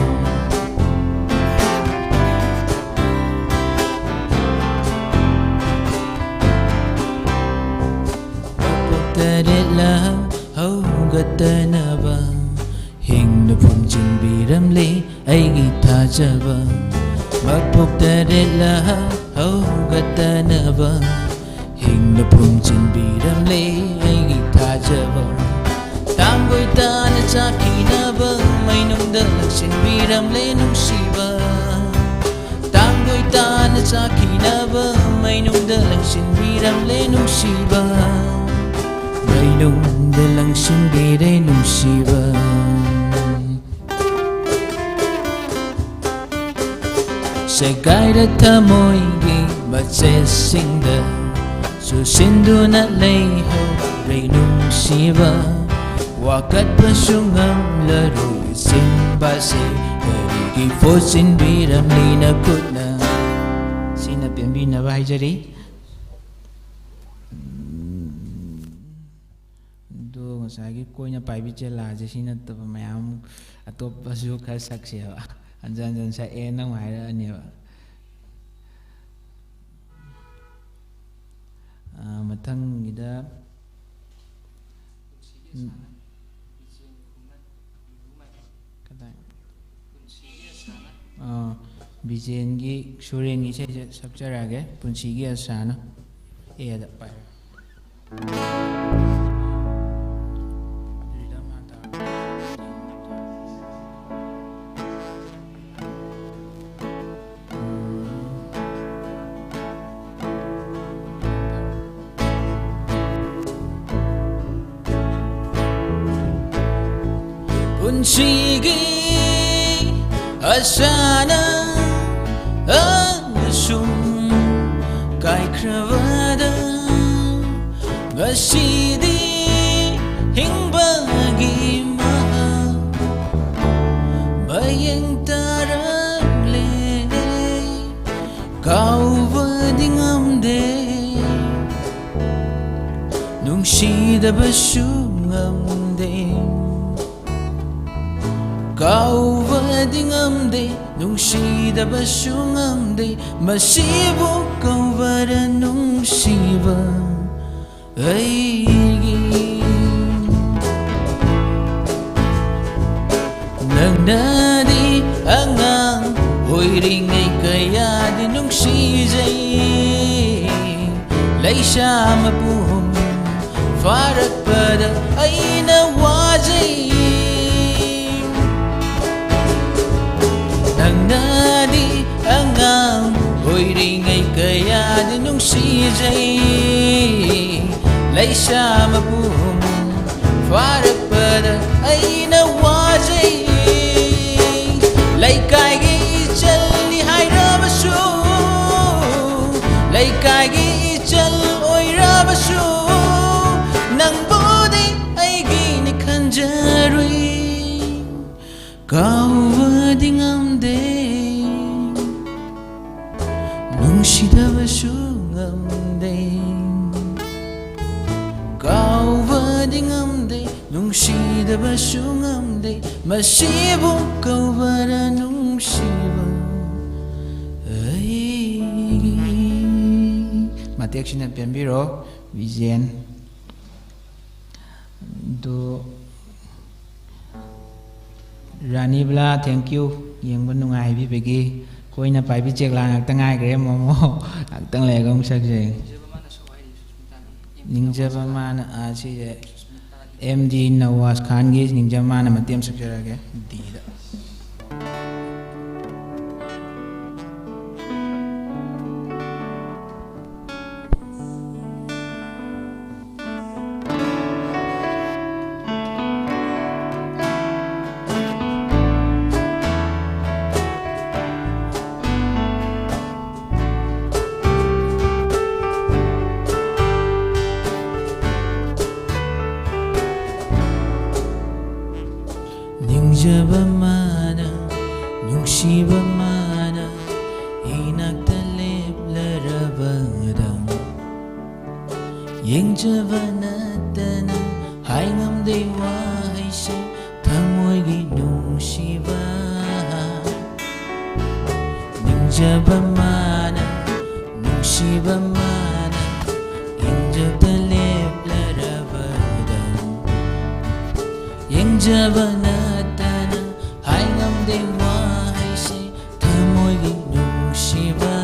Pagpagtadila hau gatanaba Hingna pumchin biram li ay githajaba Magpagtadila hau gatanaba Hingna pumchin biram le ay githajaba Tamboy tan sa kinaba may nung dalaksin biram le nung siba Tamboy tan sa kinaba may nung dalaksin biram le nung siba May nung dalaksin biram nung siba Segaida thamoy gi matsesingda Susinduna lay hau rei nung siva Wakat pasungam laroi sin balsay Karigi fortune biram lina kutna Sina piambina ba haijari Do ngasagi koina paibi chela je sina taba mayam atop asu khar sakse ba anjan sa e nang haira ani ba mathangida Bijengi Surengi se sakjarage punsigi asana eda pai ꯄꯨꯟꯁꯤꯒꯤ ꯑꯁꯥꯅ ꯑꯁꯨꯝ ꯀꯥꯏꯈ꯭ꯔꯕꯗ ꯉꯁꯤꯗꯤ ꯍꯤꯡꯕꯒꯤ ꯃꯍꯥꯛ ꯃꯌꯦꯡ ꯇꯥꯔꯛꯂꯦ ꯀꯥꯎꯕꯗꯤ ꯉꯝꯗꯦ ꯅꯨꯡꯁꯤꯗꯕꯁꯨ ꯉꯝꯗꯦ ꯀꯥꯎꯕꯗꯤ ꯉꯝꯗꯦ ꯅꯨꯡꯁꯤꯗꯕꯁꯨ ꯉꯝꯗꯦ ꯃꯁꯤꯕꯨ ꯀꯧꯕꯔ ꯅꯨꯡꯁꯤꯕ ꯑꯩꯒꯤ ꯅꯪꯅꯗꯤ ꯑꯉꯥꯡ ꯑꯣꯏꯔꯤꯉꯩ ꯀꯌꯥꯗꯤ ꯅꯨꯡꯁꯤꯖꯩ ꯂꯩꯁꯥ ꯃꯄꯨꯡ ꯐꯥꯔꯛꯄꯗ ꯑꯩꯅ ꯋꯥꯖꯩ ꯅꯪꯅꯗꯤ ꯑꯉꯥꯡ ꯑꯣꯏꯔꯤꯉꯩ ꯀꯌꯥꯗꯤ ꯅꯨꯡꯁꯤꯖꯩ ꯂꯩꯁꯥ ꯃꯄꯨꯡ ꯐꯥꯔꯛꯄꯗ ꯑꯩꯅ ꯋꯥꯖꯩ ꯂꯩꯀꯥꯏꯒꯤ ꯏꯆꯜꯅꯤ ꯍꯥꯏꯔꯕꯁꯨ ꯂꯩꯀꯥꯏꯒꯤ ꯏꯆꯜ ꯑꯣꯏꯔꯕꯁꯨ ꯅꯪꯕꯨꯗꯤ ꯑꯩꯒꯤꯅꯤ ꯈꯟꯖꯔꯨꯏ ꯀꯥꯎꯕꯗꯤ ꯉꯝꯗꯦ ꯅꯨꯡꯁꯤꯗꯕꯁꯨ ꯉꯝꯗꯦ ꯀꯥꯎꯕꯗꯤ ꯉꯝꯗꯦ ꯅꯨꯡꯁꯤꯗꯕꯁꯨ ꯉꯝꯗꯦ ꯃꯁꯤꯕꯨ ꯀꯧꯕꯔ ꯅꯨꯡꯁꯤꯕ ꯑꯩꯒꯤ ꯃꯇꯦꯛꯁꯤꯅ ꯄꯦꯟꯕꯤꯔꯣ ꯕꯤꯖꯦꯟ ꯑꯗꯨ ꯔꯥꯅꯤꯕꯂꯥ ꯊꯦꯡꯀ꯭ꯌꯨ ꯌꯦꯡꯕ ꯅꯨꯡꯉꯥꯏꯕꯤꯕꯒꯤ ꯀꯣꯏꯅ ꯄꯥꯏꯕꯤ ꯆꯦꯛꯂꯥ ꯉꯥꯛꯇ ꯉꯥꯏꯈ꯭ꯔꯦ ꯃꯣꯃꯣ ꯉꯥꯛꯇꯪ ꯂꯩꯔꯒ ꯑꯃꯨꯛ ꯁꯛꯖꯩ ꯅꯤꯡꯖꯕ ꯃꯥꯅ ꯁꯤꯁꯦ ꯑꯦꯝ ꯗꯤ ꯅꯋꯥꯖ ꯈꯥꯟꯒꯤ ꯅꯤꯡꯖꯕ ꯃꯥꯅ ꯃꯇꯦꯛ ꯑꯃ ꯁꯛꯆꯔꯛꯑꯒꯦ ꯗꯤꯗ ꯅꯤꯡꯖꯕ ꯃꯥꯅ ꯅꯨꯡꯁꯤꯕ ꯃꯥꯅ ꯏꯅꯥꯛꯇ ꯂꯦꯞꯂꯔꯕꯗ ꯌꯦꯡꯖꯕ ꯅꯠꯇꯅ ꯍꯥꯏ ꯉꯝꯗꯦ ꯋꯥꯍꯩꯁꯦ ꯊꯃꯣꯏꯒꯤ ꯅꯨꯡꯁꯤꯕ ꯅꯤꯡꯖꯕ ꯃꯥꯅ ꯅꯨꯡꯁꯤꯕ ꯃꯥꯅ ꯏꯟꯖꯕꯗ ꯂꯦꯞꯂꯔꯕꯗ ꯌꯦꯡꯖꯕ ꯅꯠꯇꯅ ꯍꯥꯏ ꯉꯝꯗꯦ ꯋꯥꯍꯩꯁꯦ ꯊꯃꯣꯏꯒꯤ ꯅꯨꯡꯁꯤꯕ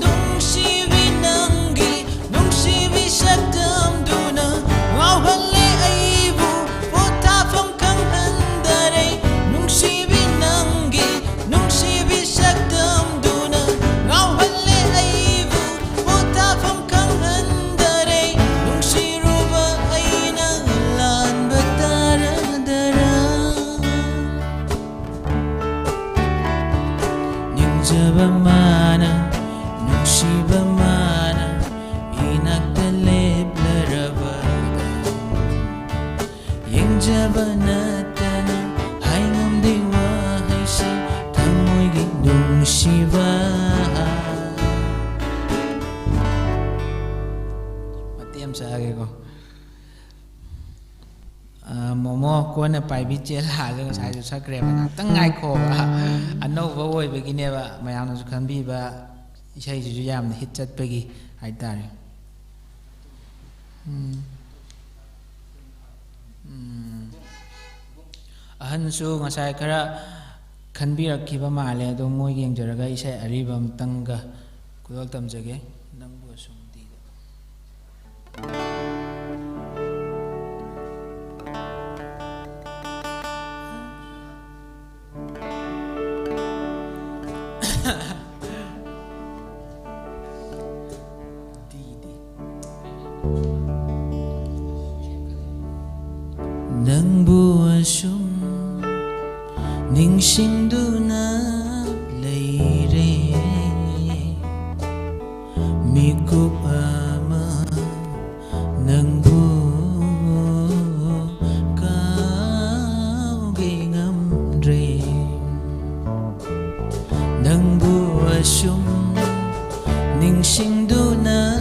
ꯅꯨꯡꯁꯤꯕꯤ ꯅꯪꯒꯤ ꯅꯨꯡꯁꯤꯕꯤ ꯁꯛꯇꯝꯗꯨꯅ ꯉꯥꯎꯍꯜꯂꯦ ꯑꯩꯕꯨ ꯄꯣꯊꯥꯐꯝ ꯈꯪꯍꯟꯗꯔꯦ ꯅꯨꯡꯁꯤꯕꯤ ꯅꯪꯒꯤ ꯅꯨꯡꯁꯤꯕꯤ ꯁꯛꯇꯝꯗꯨꯅ ꯉꯥꯎꯍꯜꯂꯦ ꯑꯩꯕు ꯄꯣꯊꯥꯐꯝ ꯈꯪꯍꯟꯗꯔꯦ ꯅꯨꯡꯁꯤꯔꯨꯕ ꯑꯩꯅ ꯂꯥꯟꯕ ꯇꯥꯔꯗꯔꯥ ꯅꯤꯡꯖꯕ ꯃꯥꯅ ꯅꯨꯡꯁꯤꯕ ꯃꯥꯅ ꯏꯅꯥꯛꯇ ꯂꯦꯞꯂꯔꯕꯗ ꯌꯦꯡꯖꯕ ꯅꯠꯇꯅ ꯍꯥꯏ ꯉꯝꯗꯦ ꯋꯥꯍꯩꯁꯦ ꯊꯃꯣꯏꯒꯤ ꯅꯨꯡꯁꯤꯕ ꯃꯇꯦꯛ ꯑꯃ ꯁꯛꯑꯒꯦꯀꯣ ꯃꯣꯃꯣ ꯀꯣꯟꯅ ꯄꯥꯏꯕꯤ ꯆꯦꯜꯂꯥꯑꯒ ꯉꯁꯥꯏꯁꯨ ꯁꯛꯈ꯭ꯔꯦꯕ ꯉꯥꯛꯇꯪ ꯉꯥꯏꯈꯣꯕ ꯑꯅꯧꯕ ꯑꯣꯏꯕꯒꯤꯅꯦꯕ ꯃꯌꯥꯝꯅꯁꯨ ꯈꯟꯕꯤꯕ ꯏꯁꯩꯁꯤꯁꯨ ꯌꯥꯝꯅ ꯍꯤꯠ ꯆꯠꯄꯒꯤ ꯍꯥꯏꯇꯥꯔꯦ ꯑꯍꯟꯁꯨ ꯉꯁꯥꯏ ꯈꯔ ꯈꯟꯕꯤꯔꯛꯈꯤꯕ ꯃꯥꯜꯂꯦ ꯑꯗꯣ ꯃꯣꯏ ꯌꯦꯡꯖꯔꯒ ꯏꯁꯩ ꯑꯔꯤꯕ ꯑꯃꯇꯪꯒ ꯈꯨꯗꯣꯜ ꯇꯝꯖꯒꯦ ꯅꯪꯕꯨ ꯑꯁꯨꯝ ꯗꯤꯗ ꯅꯪ sum ning sing du na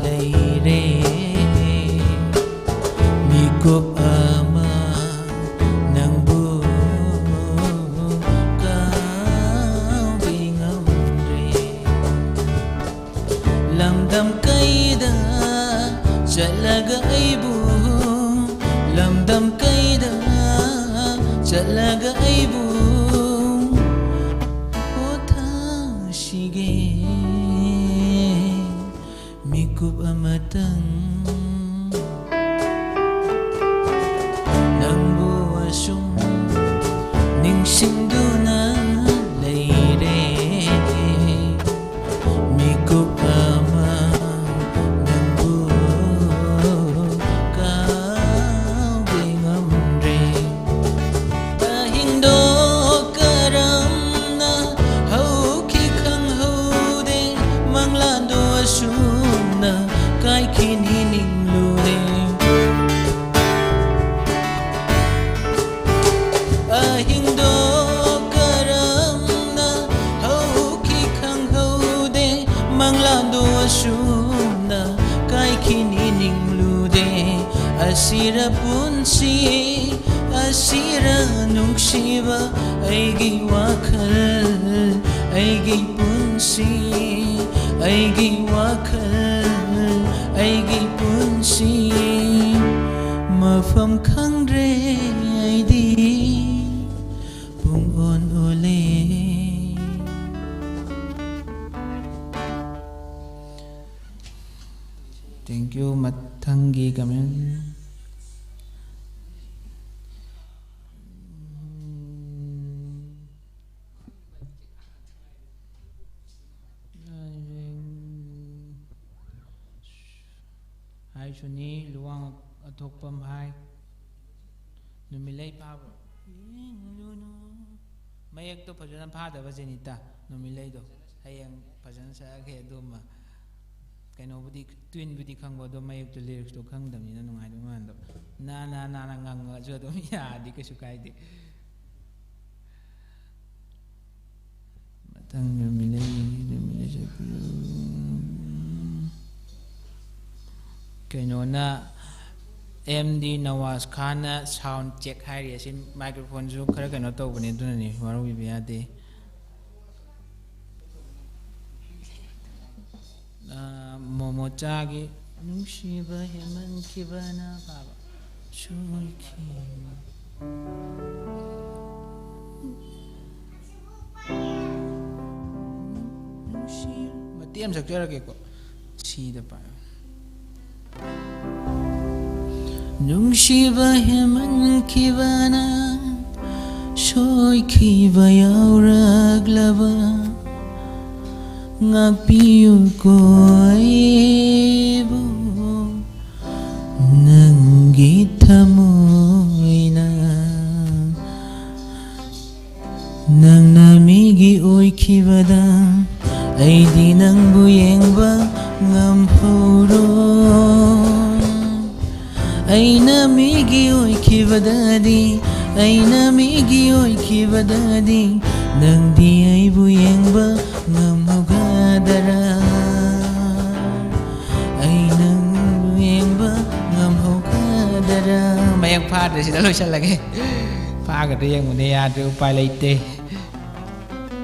lei re mi kop ama nang bu ka bingam re lam dam kai da chalaga ai bu lam dam kai da chalaga ai bu mikup amatang nang buwasong ning singdu na leire mikup ama nang buka bingam re tahindo karam na hau ki khang hau de manglando asum kai kini ning lure ahing do karam na hau ki khang hau de manglando asuna kai kini ning lude asira punsi asira nungsiba aigi wakhal aigi punsi aigi wakhal aigi punsi mafam khangre aidi pung on ole thank you mathangi kamen hai chuni luang athokpam hai numilai pabo mayak to phajana phadaba jenita numilai do hayang phajana saage duma kaino budi twin budi khangbo do mayak to lyrics to khangdamni na nungai do man do na nganga jo do ya di kesu kaide matang numilai kainona MD Nawaz Khan na sound check hai sin microphone ju khara kaino to bani dunani waru bi yade momocha gi nungsiba heman kibana baba shoiki nungsi matiam sakjara ke ko si da pa nungsiba heman kibana shoikiba yauraglaba ngakpiyu ko aibu nanggi thamoina nang namigi oikibada aidi nangbu yengba ngamhoro aina migi oikibadadi aina migi oikibadadi nangdi aibu yengba ngamhogadara aina yengba ngamhogadara mayak phad sida loisalage phagade yengmune yadre upai leite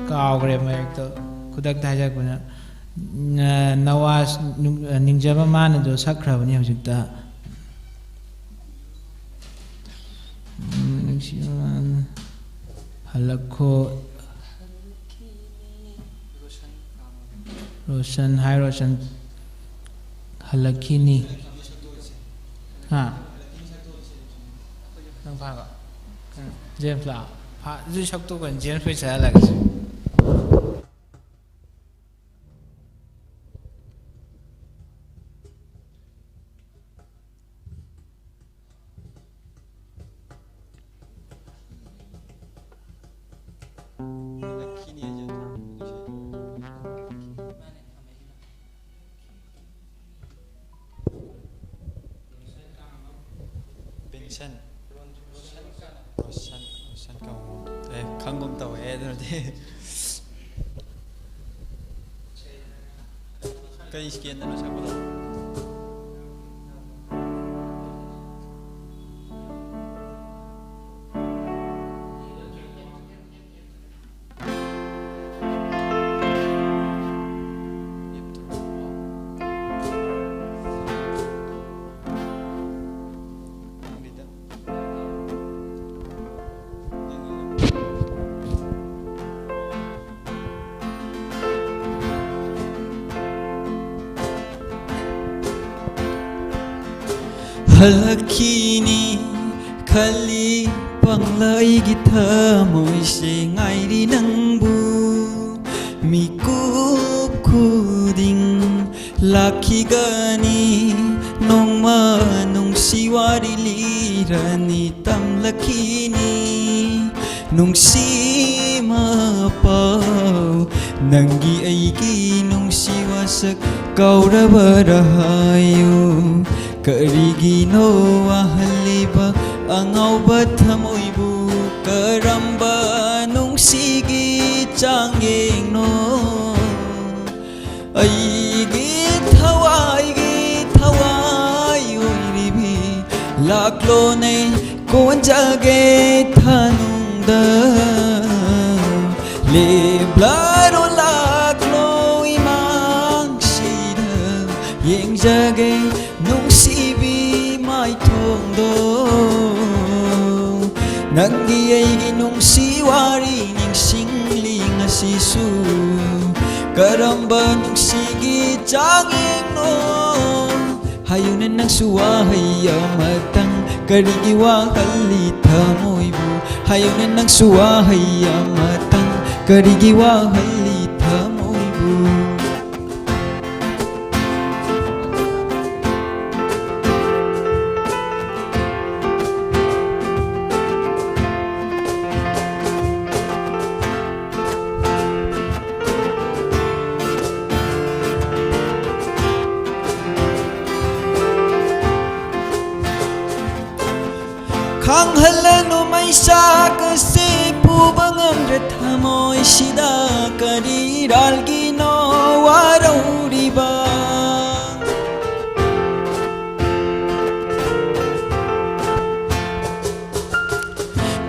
kaugre mayak to kudak thaja kuna Nawaz ningjaba mana do sakhrabani hojikta halakho Roshan hai Roshan halakini ha nang pha ko James la pha ju shak to kan James pe cha lag Roshan kau khangum tau 애들한테 Kay skin na siya ko. Halakini khali panglay gita mo'y singay rin ang bu mikup kuding laki gani nong manong siwari lirani tam lakini nung si mapaw nanggi ay ginong siwasak kaurabarahayo Karigino ahaliba ang awbat hamoybu karamba nung sige changging no ay git haway oy ribi laklo nay kon jage thanung da le blaro laklo imang sida yeng jage nung sibi may tongdo nagiyay ginong siwari ning singling asisu karamba nung sige changing no hayunan ng suwahay amatang karigiwang halita mo'y bu hayunan ng suwahay amatang karigiwang halita mo'y bu Khang halano may sa kasi pubangam rethamoy sida kadiral ginawa raw diba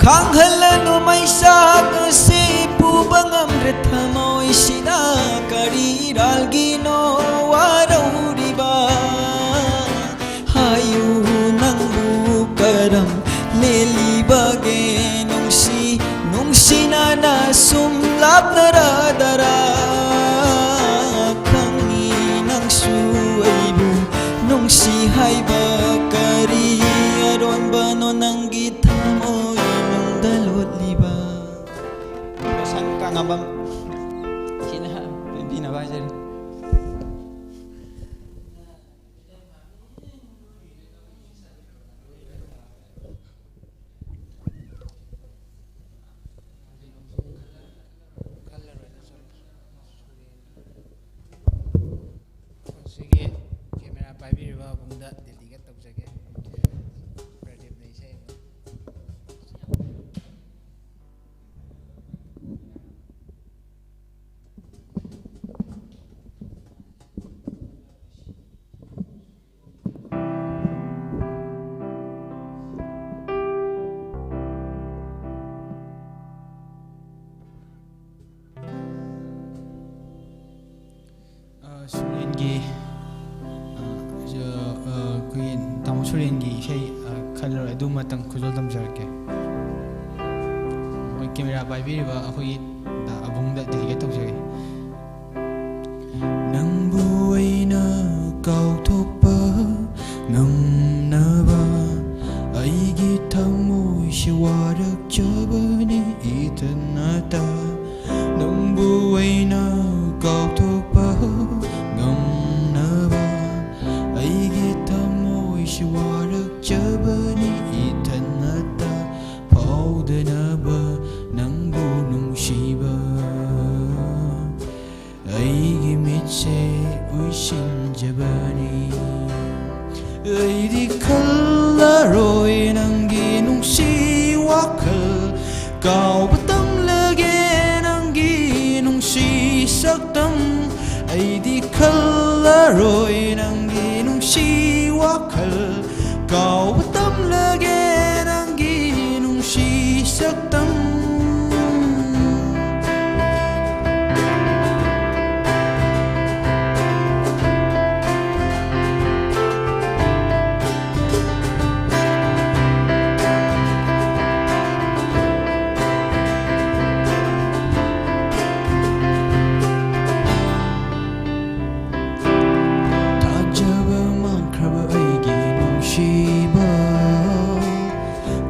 Khang halano may sa kasi pubangam rethamoy sida kadiral ginawa raw diba hayu nang bukaram Lili bagay nung si nana sumlap na radara Kanginang suwaybo nung si hay bakari Aron ba no nang gita mo nung dalot liba Saan ka nga bang hindi na ba siya Sige, camera paibiriba bungda dedikat tawjage. Pradip na Esei. Sulingi Queen Tam Sulingi Esei khallak adu matang khuzol tamjarke moi camera paibiriba akhoi da abungda dedikat tawjage nang buhay na kautokpa ngamnaba aigi thamoy siwarak jabani itanata nang buhay na kautokpa ngamnaba aigi thamoy siwarak jabani itanata paudanaba nang bunong siba aigi mitse uisinjabani aidi khallaroy nanggi nungsi wakal kau batang lagi nanggi nungsi saktam ꯑꯩꯗꯤ ꯈꯜꯂꯔꯣꯏ ꯅꯪꯒꯤ ꯅꯨꯡꯁꯤ ꯋꯥꯈꯜ ꯀꯥꯎꯕ ꯇꯝꯂꯒꯦ ꯅꯪꯒꯤ ꯅꯨꯡꯁꯤ ꯁꯛꯇꯝ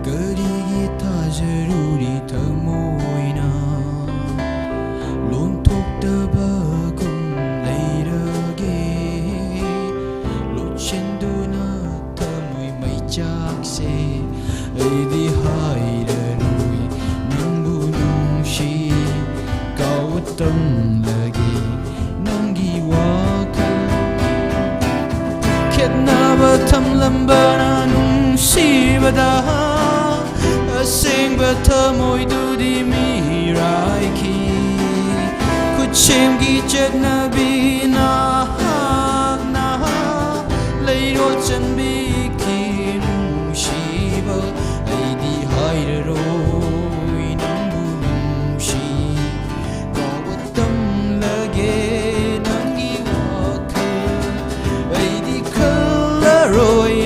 그리기 타저루리 더모이나 론톡더바금 레이러게 로친두나 더무이 마이짝세 에이디 하이러루이 능부능시 까웠던 러게 난기 와카 캣나바 탐람바나 ꯅꯨꯡꯁꯤꯕꯗ ꯑꯁꯦꯡꯕ ꯊꯃꯣꯏꯗꯨꯗꯤ ꯃꯤꯔꯥꯏꯈꯤ ꯈꯨꯠꯁꯦꯝꯒꯤ ꯆꯠꯅꯕꯤꯅ ꯂꯩꯔꯣꯜ ꯆꯟꯕꯤꯈꯤ ꯅꯨꯡꯁꯤꯕ ꯑꯩꯗꯤ ꯍꯥꯏꯔꯔꯣꯏ ꯅꯪꯕꯨ ꯅꯨꯡꯁꯤ ꯀꯥꯎꯕ ꯇꯝꯂꯒꯦ ꯅꯪꯒꯤ ꯋꯥꯈꯜ ꯑꯩꯗꯤ ꯈꯜꯂꯔꯣꯏ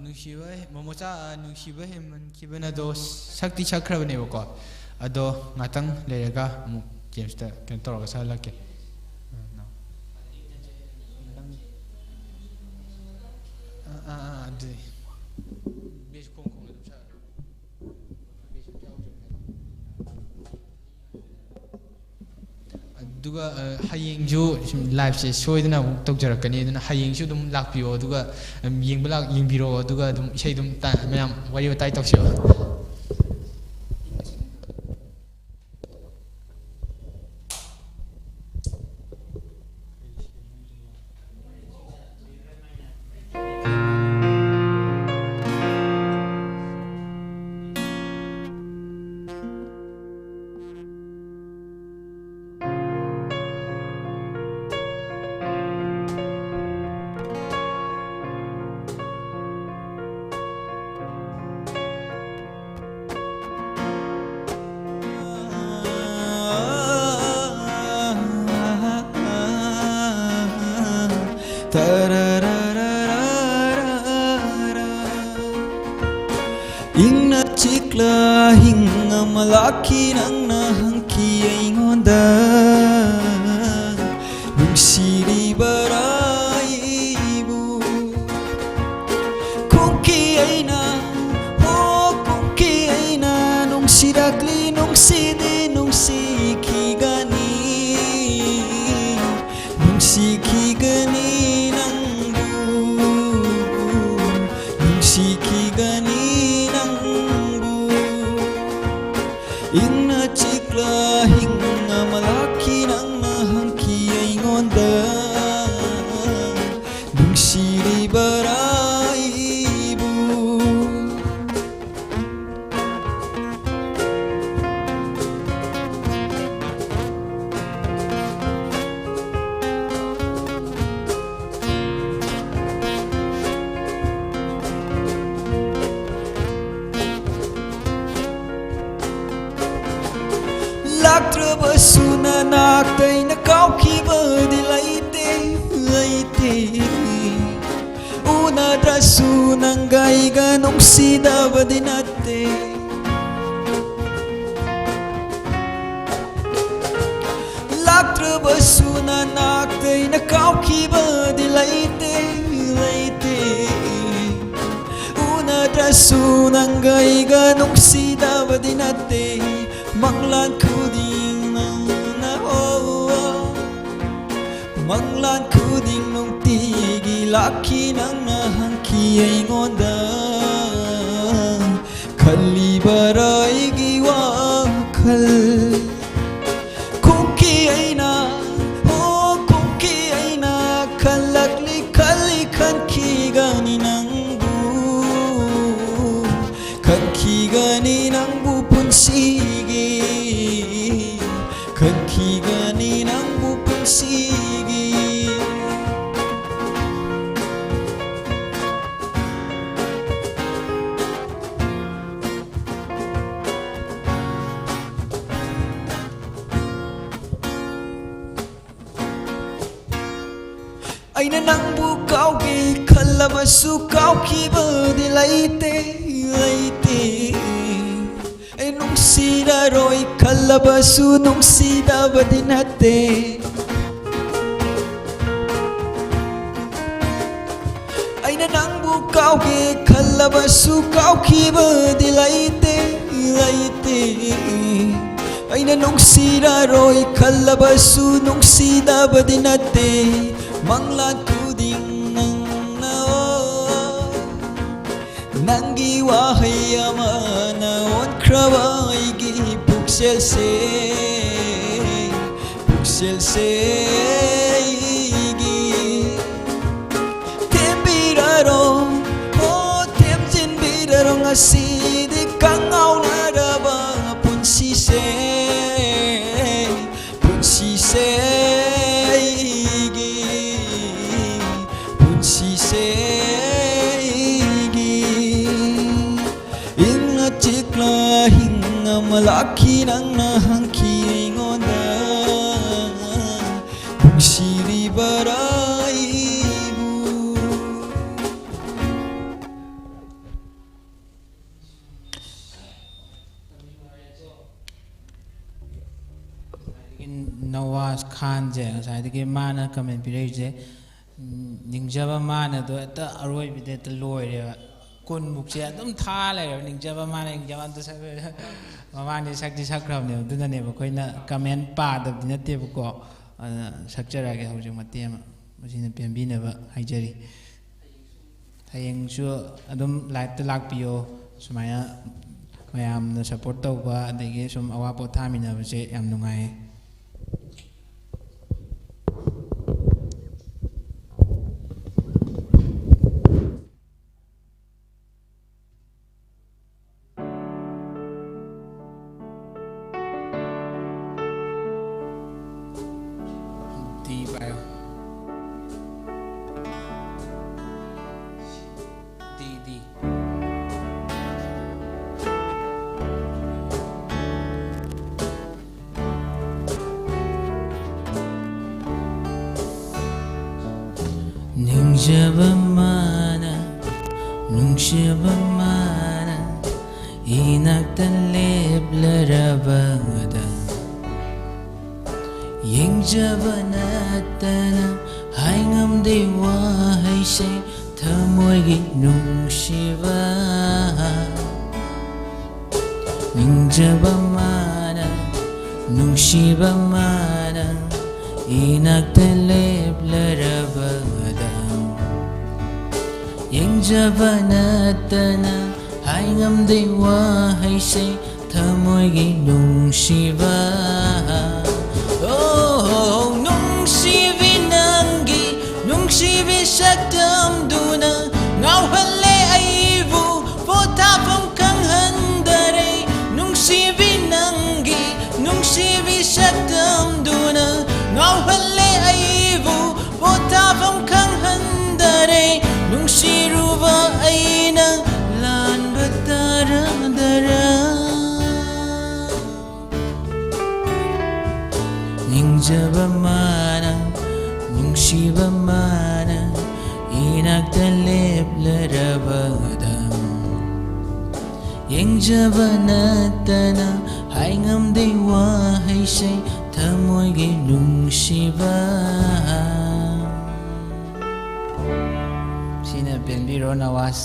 ꯅꯨꯡꯁꯤꯕ ꯃꯣꯃꯣꯆꯥ ꯅꯨꯡꯁꯤꯕ ꯍꯦꯟꯃꯟꯈꯤꯕꯅꯗꯣ ꯁꯛꯇꯤ ꯁꯛꯈ꯭ꯔꯕꯅꯦꯕꯀꯣ ꯑꯗꯣ ꯉꯥꯛꯇꯪ ꯂꯩꯔꯒ ꯑꯃꯨꯛ ꯖꯦꯝꯁꯇ ꯀꯩꯅꯣ ꯇꯧꯔꯒ ꯁꯛꯍꯜꯂꯛꯀꯦ ꯑꯗꯨꯗꯤ ꯕꯦꯁ ꯈꯣꯡ ꯑꯗꯨꯝ ꯁꯛꯑꯒ ꯑꯗꯨꯒ ꯍꯌꯦꯡꯁꯨ ꯁꯨꯝ ꯂꯥꯏꯚꯁꯦ ꯁꯣꯏꯗꯅ ꯑꯃꯨꯛ ꯇꯧꯖꯔꯛꯀꯅꯤ ꯑꯗꯨꯅ ꯍꯌꯦꯡꯁꯨ ꯑꯗꯨꯝ ꯂꯥꯛꯄꯤꯌꯣ ꯑꯗꯨꯒ ꯌꯦꯡꯕꯤꯔꯛꯑꯣ ꯑꯗꯨꯒ ꯑꯗꯨꯝ ꯏꯁꯩ ꯑꯗꯨꯝ ꯃꯌꯥꯝ ꯋꯥꯔꯤ ꯋꯥꯇꯥꯏ ꯇꯧꯁꯦꯕ ꯏꯪꯅ ꯆꯤꯛꯂ ꯍꯤꯡ ꯑꯃ ꯂꯥꯛꯈꯤ ꯅꯪꯅ ꯍꯪꯈꯤ ꯑꯩꯉꯣꯟꯗ ꯅꯨꯡꯁꯤꯔꯤꯕꯔꯥ ꯑꯩꯕꯨ ꯈꯨꯝꯈꯤ ꯑꯩꯅ ꯈꯨꯝꯈꯤ ꯑꯩꯅ ꯅꯨꯡꯁꯤꯔꯛꯂꯤ ꯅꯨꯡꯁꯤꯗꯤ ꯅꯨꯡꯁꯤꯈꯤꯒꯅꯤ ꯅꯨꯡꯁꯤꯈꯤꯒꯅꯤ ꯏꯪꯅ ꯆꯤꯛꯂ ꯍꯤꯡ ꯑꯃ ꯂꯥꯛꯈꯤ ꯅꯪꯅ ꯍꯪꯈꯤ ꯑꯩꯉꯣꯟꯗ ꯅꯨꯡꯁꯤꯔꯤꯕꯔꯥ ꯑꯩꯕꯨ ꯂꯥꯛꯇ꯭ꯔꯕꯁꯨ ꯅꯅꯥꯛꯇ ꯑꯩꯅ ꯀꯥꯎꯈꯤꯕꯗꯤ ꯂꯩꯇꯦ ꯎꯅꯗ꯭ꯔꯁꯨ ꯅꯪꯒ ꯑꯩꯒ ꯅꯨꯡꯁꯤꯗꯕꯗꯤ ꯅꯠꯇꯦ ꯂꯥꯛꯇ꯭ꯔꯕꯁꯨ ꯅꯅꯥꯛꯇ ꯑꯩꯅ ꯀꯥꯎꯈꯤꯕꯗꯤ ꯂꯩꯇꯦ ꯎꯅꯗ꯭ꯔꯁꯨ ꯅꯪꯒ ꯑꯩꯒ ꯅꯨꯡꯁꯤꯗꯕꯗꯤ ꯅꯠꯇꯦ ꯃꯪꯂꯥꯟ ꯈꯨꯗꯤꯡ ꯅꯪꯅ Manglan khuding nung tigi lakhi nang nahangki ay ngonda Khalibara igi wakhal Kumki ay na oh kumki ay na khallak li khali khan ki gani nang bu khan ki gani nang bu punsigi khan ki gani nang bu punsigi Aina nang bu kau ki khalabasu kau ki badi laite laite Ai nung sida roi khalabasu nung sida badi nate Aina nang bu kau ki khalabasu kau ki badi laite laite Aina nung sida roi khalabasu nung sida badi nate Manglan khuding nang nao Nangi wahay amana onkraba aigi puksel se igi Tembiraro oh temjin biraro ngasi di kangau naraba punsi se Chikla hinga malaki nang nahangki ay ngonda Siri baraibu Nawaz Khan je ngasai mana comment pirei je ningjaba mana do ta aroi bide ta loire kun mukse adum tha le ningjaba mana ningjaba ta sa mamani sakti sakram ne duna ne ba koina comment pa da dina te ko sakjara ge hojung matema masina pembi ne ba haijari hayeng su adum light ta lakpiyo sumaya mayam na support taw ba adege sum awa po thamina ba se yam nungai Ningjaba mana nungshaba mana inaktan leblarabada Yengjaba natana haingam dewa haise thamoigi nungshiba Ningjaba mana nungshiba mana inaktan leblarabada Yengjaba natana haingam dewa haise thamoigi nungshiba Oh nungshibi nangi nungshibi sakdam duna ngauhalle aibu potapam kanghandare nungshibi nangi nungshibi sakdam duna ngauhalle aibu potapam kanghandare Nungshiruba aina lan batara dara Ningjaba mana nungshiba mana inaktaleb larabada Yengjaba natana haingam dewa haisay thamoigi nungshiba Sina Benbiro Nawaz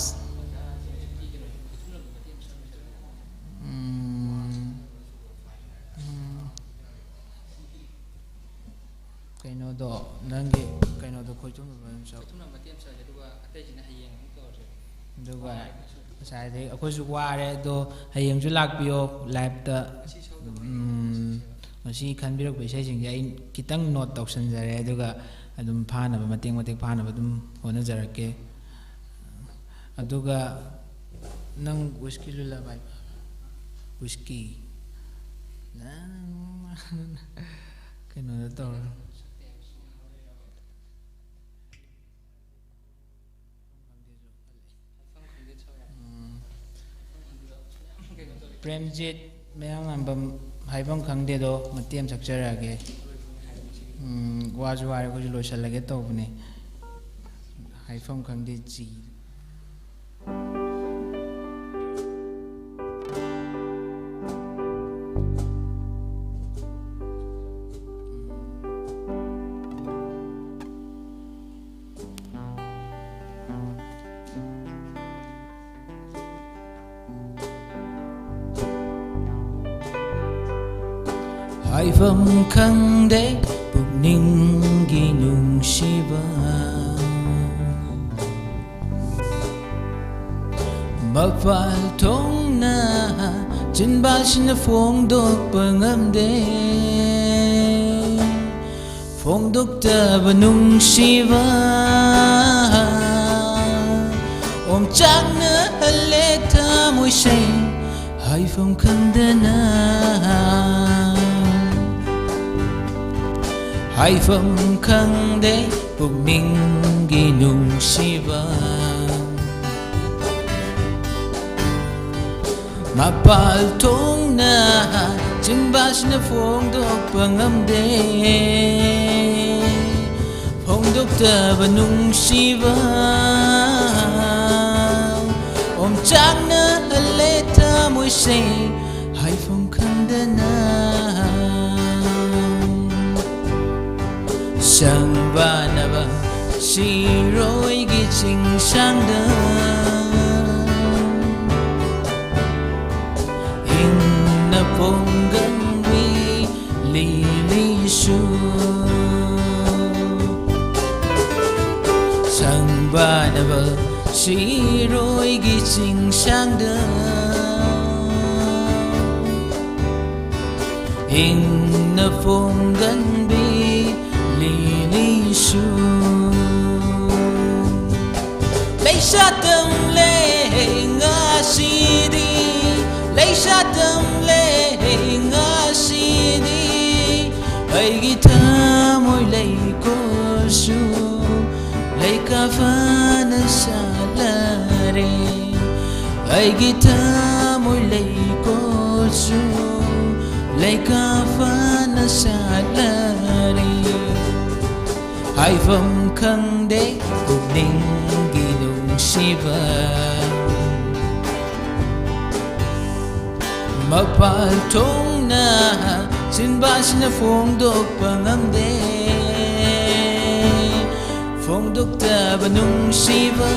ꯀꯩꯅꯣꯗꯣ ꯅꯪꯒꯤ ꯀꯩꯅꯣꯗꯣ ꯈꯣꯏꯊꯨꯝꯅꯕ ꯁꯛ ꯑꯗꯨꯒ ꯉꯁꯥꯏꯗꯩ ꯑꯩꯈꯣꯏꯁꯨ ꯋꯥꯔꯦ ꯑꯗꯣ ꯍꯌꯦꯡꯁꯨ ꯂꯥꯛꯄꯤꯌꯣ ꯂꯥꯏꯚꯇ ꯉꯁꯤ ꯈꯟꯕꯤꯔꯛꯄ ꯏꯁꯩꯁꯤꯡꯁꯦ ꯑꯩ ꯈꯤꯇꯪ ꯅꯣꯠ ꯇꯧꯁꯟꯖꯔꯦ ꯑꯗꯨꯒ ꯑꯗꯨꯝ ꯐꯥꯅꯕ ꯃꯇꯦꯛ ꯐꯥꯅꯕ ꯑꯗꯨꯝ ꯍꯣꯠꯅꯖꯔꯛꯀꯦ ꯑꯗꯨꯒ ꯅꯪ ꯋꯤꯁꯀꯤ ꯂꯨꯜꯂꯕ ꯋꯤꯁꯀꯤ ꯀꯩꯅꯣꯗ ꯇꯧꯔ ꯄ꯭ꯔꯦꯝꯖꯤꯠ ꯃꯌꯥꯡꯂꯥꯡꯕꯝ ꯍꯥꯏꯐꯝ ꯈꯪꯗꯦꯗꯣ ꯃꯇꯦꯛ ꯑꯃ ꯁꯛꯆꯔꯛꯑꯒꯦ ꯋꯥꯁꯨ ꯋꯥꯔꯦ ꯑꯩꯈꯣꯏꯁꯨ ꯂꯣꯏꯁꯤꯜꯂꯒꯦ ꯇꯧꯕꯅꯦ ꯍꯥꯏꯐꯝ ꯈꯪꯗꯦ ꯖꯤ ꯍꯥꯏꯐꯝ ꯈꯪꯗꯦ ꯄꯨꯛꯅꯤꯡꯒꯤ ꯅꯨꯡꯁꯤꯕ ꯃꯄꯥꯜ ꯊꯣꯡꯅ ꯆꯤꯟꯕꯥꯜꯁꯤꯅ ꯐꯣꯡꯗꯣꯛꯄ ꯉꯝꯗꯦ ꯐꯣꯡꯗꯣꯛꯇꯕ ꯅꯨꯡꯁꯤꯕ ꯑꯣꯝꯆꯥꯛꯅꯍꯜꯂꯦ ꯊꯃꯣꯏꯁꯦ ꯍꯥꯏꯐꯝ ꯈꯪꯗꯅ ꯍꯥꯏꯐꯝ ꯈꯪꯗꯦ ꯄꯨꯛꯅꯤꯡꯒꯤ ꯅꯨꯡꯁꯤꯕ ꯃꯄꯥꯜ ꯊꯣꯡꯅ ꯆꯤꯟꯕꯥꯜꯁꯤꯅ ꯐꯣꯡꯗꯣꯛꯄ ꯉꯝꯗꯦ ꯐꯣꯡꯗꯣꯛꯇꯕ ꯅꯨꯡꯁꯤꯕ ꯑꯣꯝꯆꯥꯛꯅꯍꯜꯂꯦ ꯊꯃꯣꯏꯁꯦ ꯍꯥꯏꯐꯝ ꯈꯪꯗꯅ ꯁꯪꯕꯥꯅꯕ ꯁꯤꯔꯣꯏꯒꯤ ꯆꯤꯡꯁꯥꯡꯗ ꯏꯪꯅ ꯄꯣꯡꯒꯟꯕꯤ ꯂꯤꯂꯤꯁꯨ ꯁꯪꯕꯥꯅꯕ ꯁꯤꯔꯣꯏꯒꯤ ꯆꯤꯡꯁꯥꯡꯗ ꯏꯪꯅ ꯄꯣꯡꯒꯟꯕꯤ ꯂꯤꯂꯤꯁꯨ ꯂꯩꯁꯥꯇꯝ ꯂꯩ ꯉꯁꯤꯗꯤ ꯂꯩꯁꯥꯇꯝ ꯂꯩ ꯉꯁꯤꯗꯤ ꯑꯩꯒꯤ ꯊꯃꯣꯏ ꯂꯩꯀꯣꯜꯁꯨ ꯂꯩꯀꯥꯐꯅ ꯁꯥꯠꯂꯔꯦ ꯑꯩꯒꯤ ꯊꯃꯣꯏ ꯂꯩꯀꯣꯜꯁꯨ ꯂꯩꯀꯥꯐꯅ ꯁꯥꯠꯂꯔꯦ ꯍꯥꯏꯐꯝ ꯈꯪꯗꯦ ꯄꯨꯛꯅꯤꯡꯒꯤ ꯅꯨꯡꯁꯤꯕ ꯃꯄꯥꯜ ꯊꯣꯡꯅ ꯆꯤꯟꯕꯥꯜꯁꯤꯅ ꯐꯣꯡꯗꯣꯛꯄ ꯉꯝꯗꯦ ꯐꯣꯡꯗꯣꯛꯇꯕ ꯅꯨꯡꯁꯤꯕ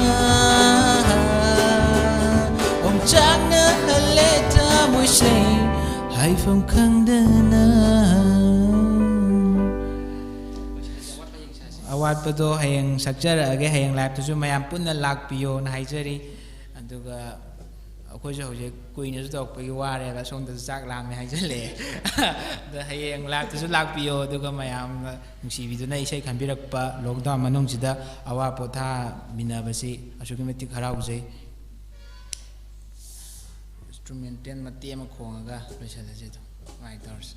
ꯑꯣꯝꯆꯥꯛꯅꯍꯜꯂꯦ ꯊꯃꯣꯏꯁꯦ ꯍꯥꯏꯐꯝ ꯈꯪꯗꯅ ꯑꯋꯥꯠꯄꯗꯣ ꯍꯌꯦꯡ ꯁꯛꯆꯔꯛꯑꯒꯦ ꯍꯌꯦꯡ ꯂꯥꯏꯚꯇꯁꯨ ꯃꯌꯥꯝ ꯄꯨꯟꯅ ꯂꯥꯛꯄꯤꯌꯣꯅ ꯍꯥꯏꯖꯔꯤ ꯑꯗꯨꯒ ꯑꯩꯈꯣꯏꯁꯨ ꯍꯧꯖꯤꯛ ꯀꯨꯏꯅꯁꯨ ꯇꯧꯔꯛꯄꯒꯤ ꯋꯥꯔꯦꯕ ꯁꯣꯝꯗꯁꯨ ꯆꯥꯛ ꯂꯥꯝꯃꯦ ꯍꯥꯏꯖꯜꯂꯛꯑꯦ ꯑꯗ ꯍꯌꯦꯡ ꯂꯥꯏꯚꯇꯁꯨ ꯂꯥꯛꯄꯤꯌꯣ ꯑꯗꯨꯒ ꯃꯌꯥꯝꯅ ꯅꯨꯡꯁꯤꯕꯤꯗꯨꯅ ꯏꯁꯩ ꯈꯟꯕꯤꯔꯛꯄ ꯂꯣꯛꯗꯥꯎꯟ ꯃꯅꯨꯡꯁꯤꯗ ꯑꯋꯥ ꯄꯣꯊꯥꯃꯤꯟꯅꯕꯁꯤ ꯑꯁꯨꯛꯀꯤ ꯃꯇꯤꯛ ꯍꯔꯥꯎꯖꯩ ꯏꯟꯁꯇ꯭ꯔꯨꯃꯦꯟꯇꯦꯜ ꯃꯇꯦꯛ ꯑꯃ ꯈꯣꯡꯉꯒ ꯂꯣꯏꯁꯤꯜꯂꯁꯤ ꯑꯗꯨꯝ ꯁꯨꯃꯥꯏꯅ ꯇꯧꯔꯁꯤ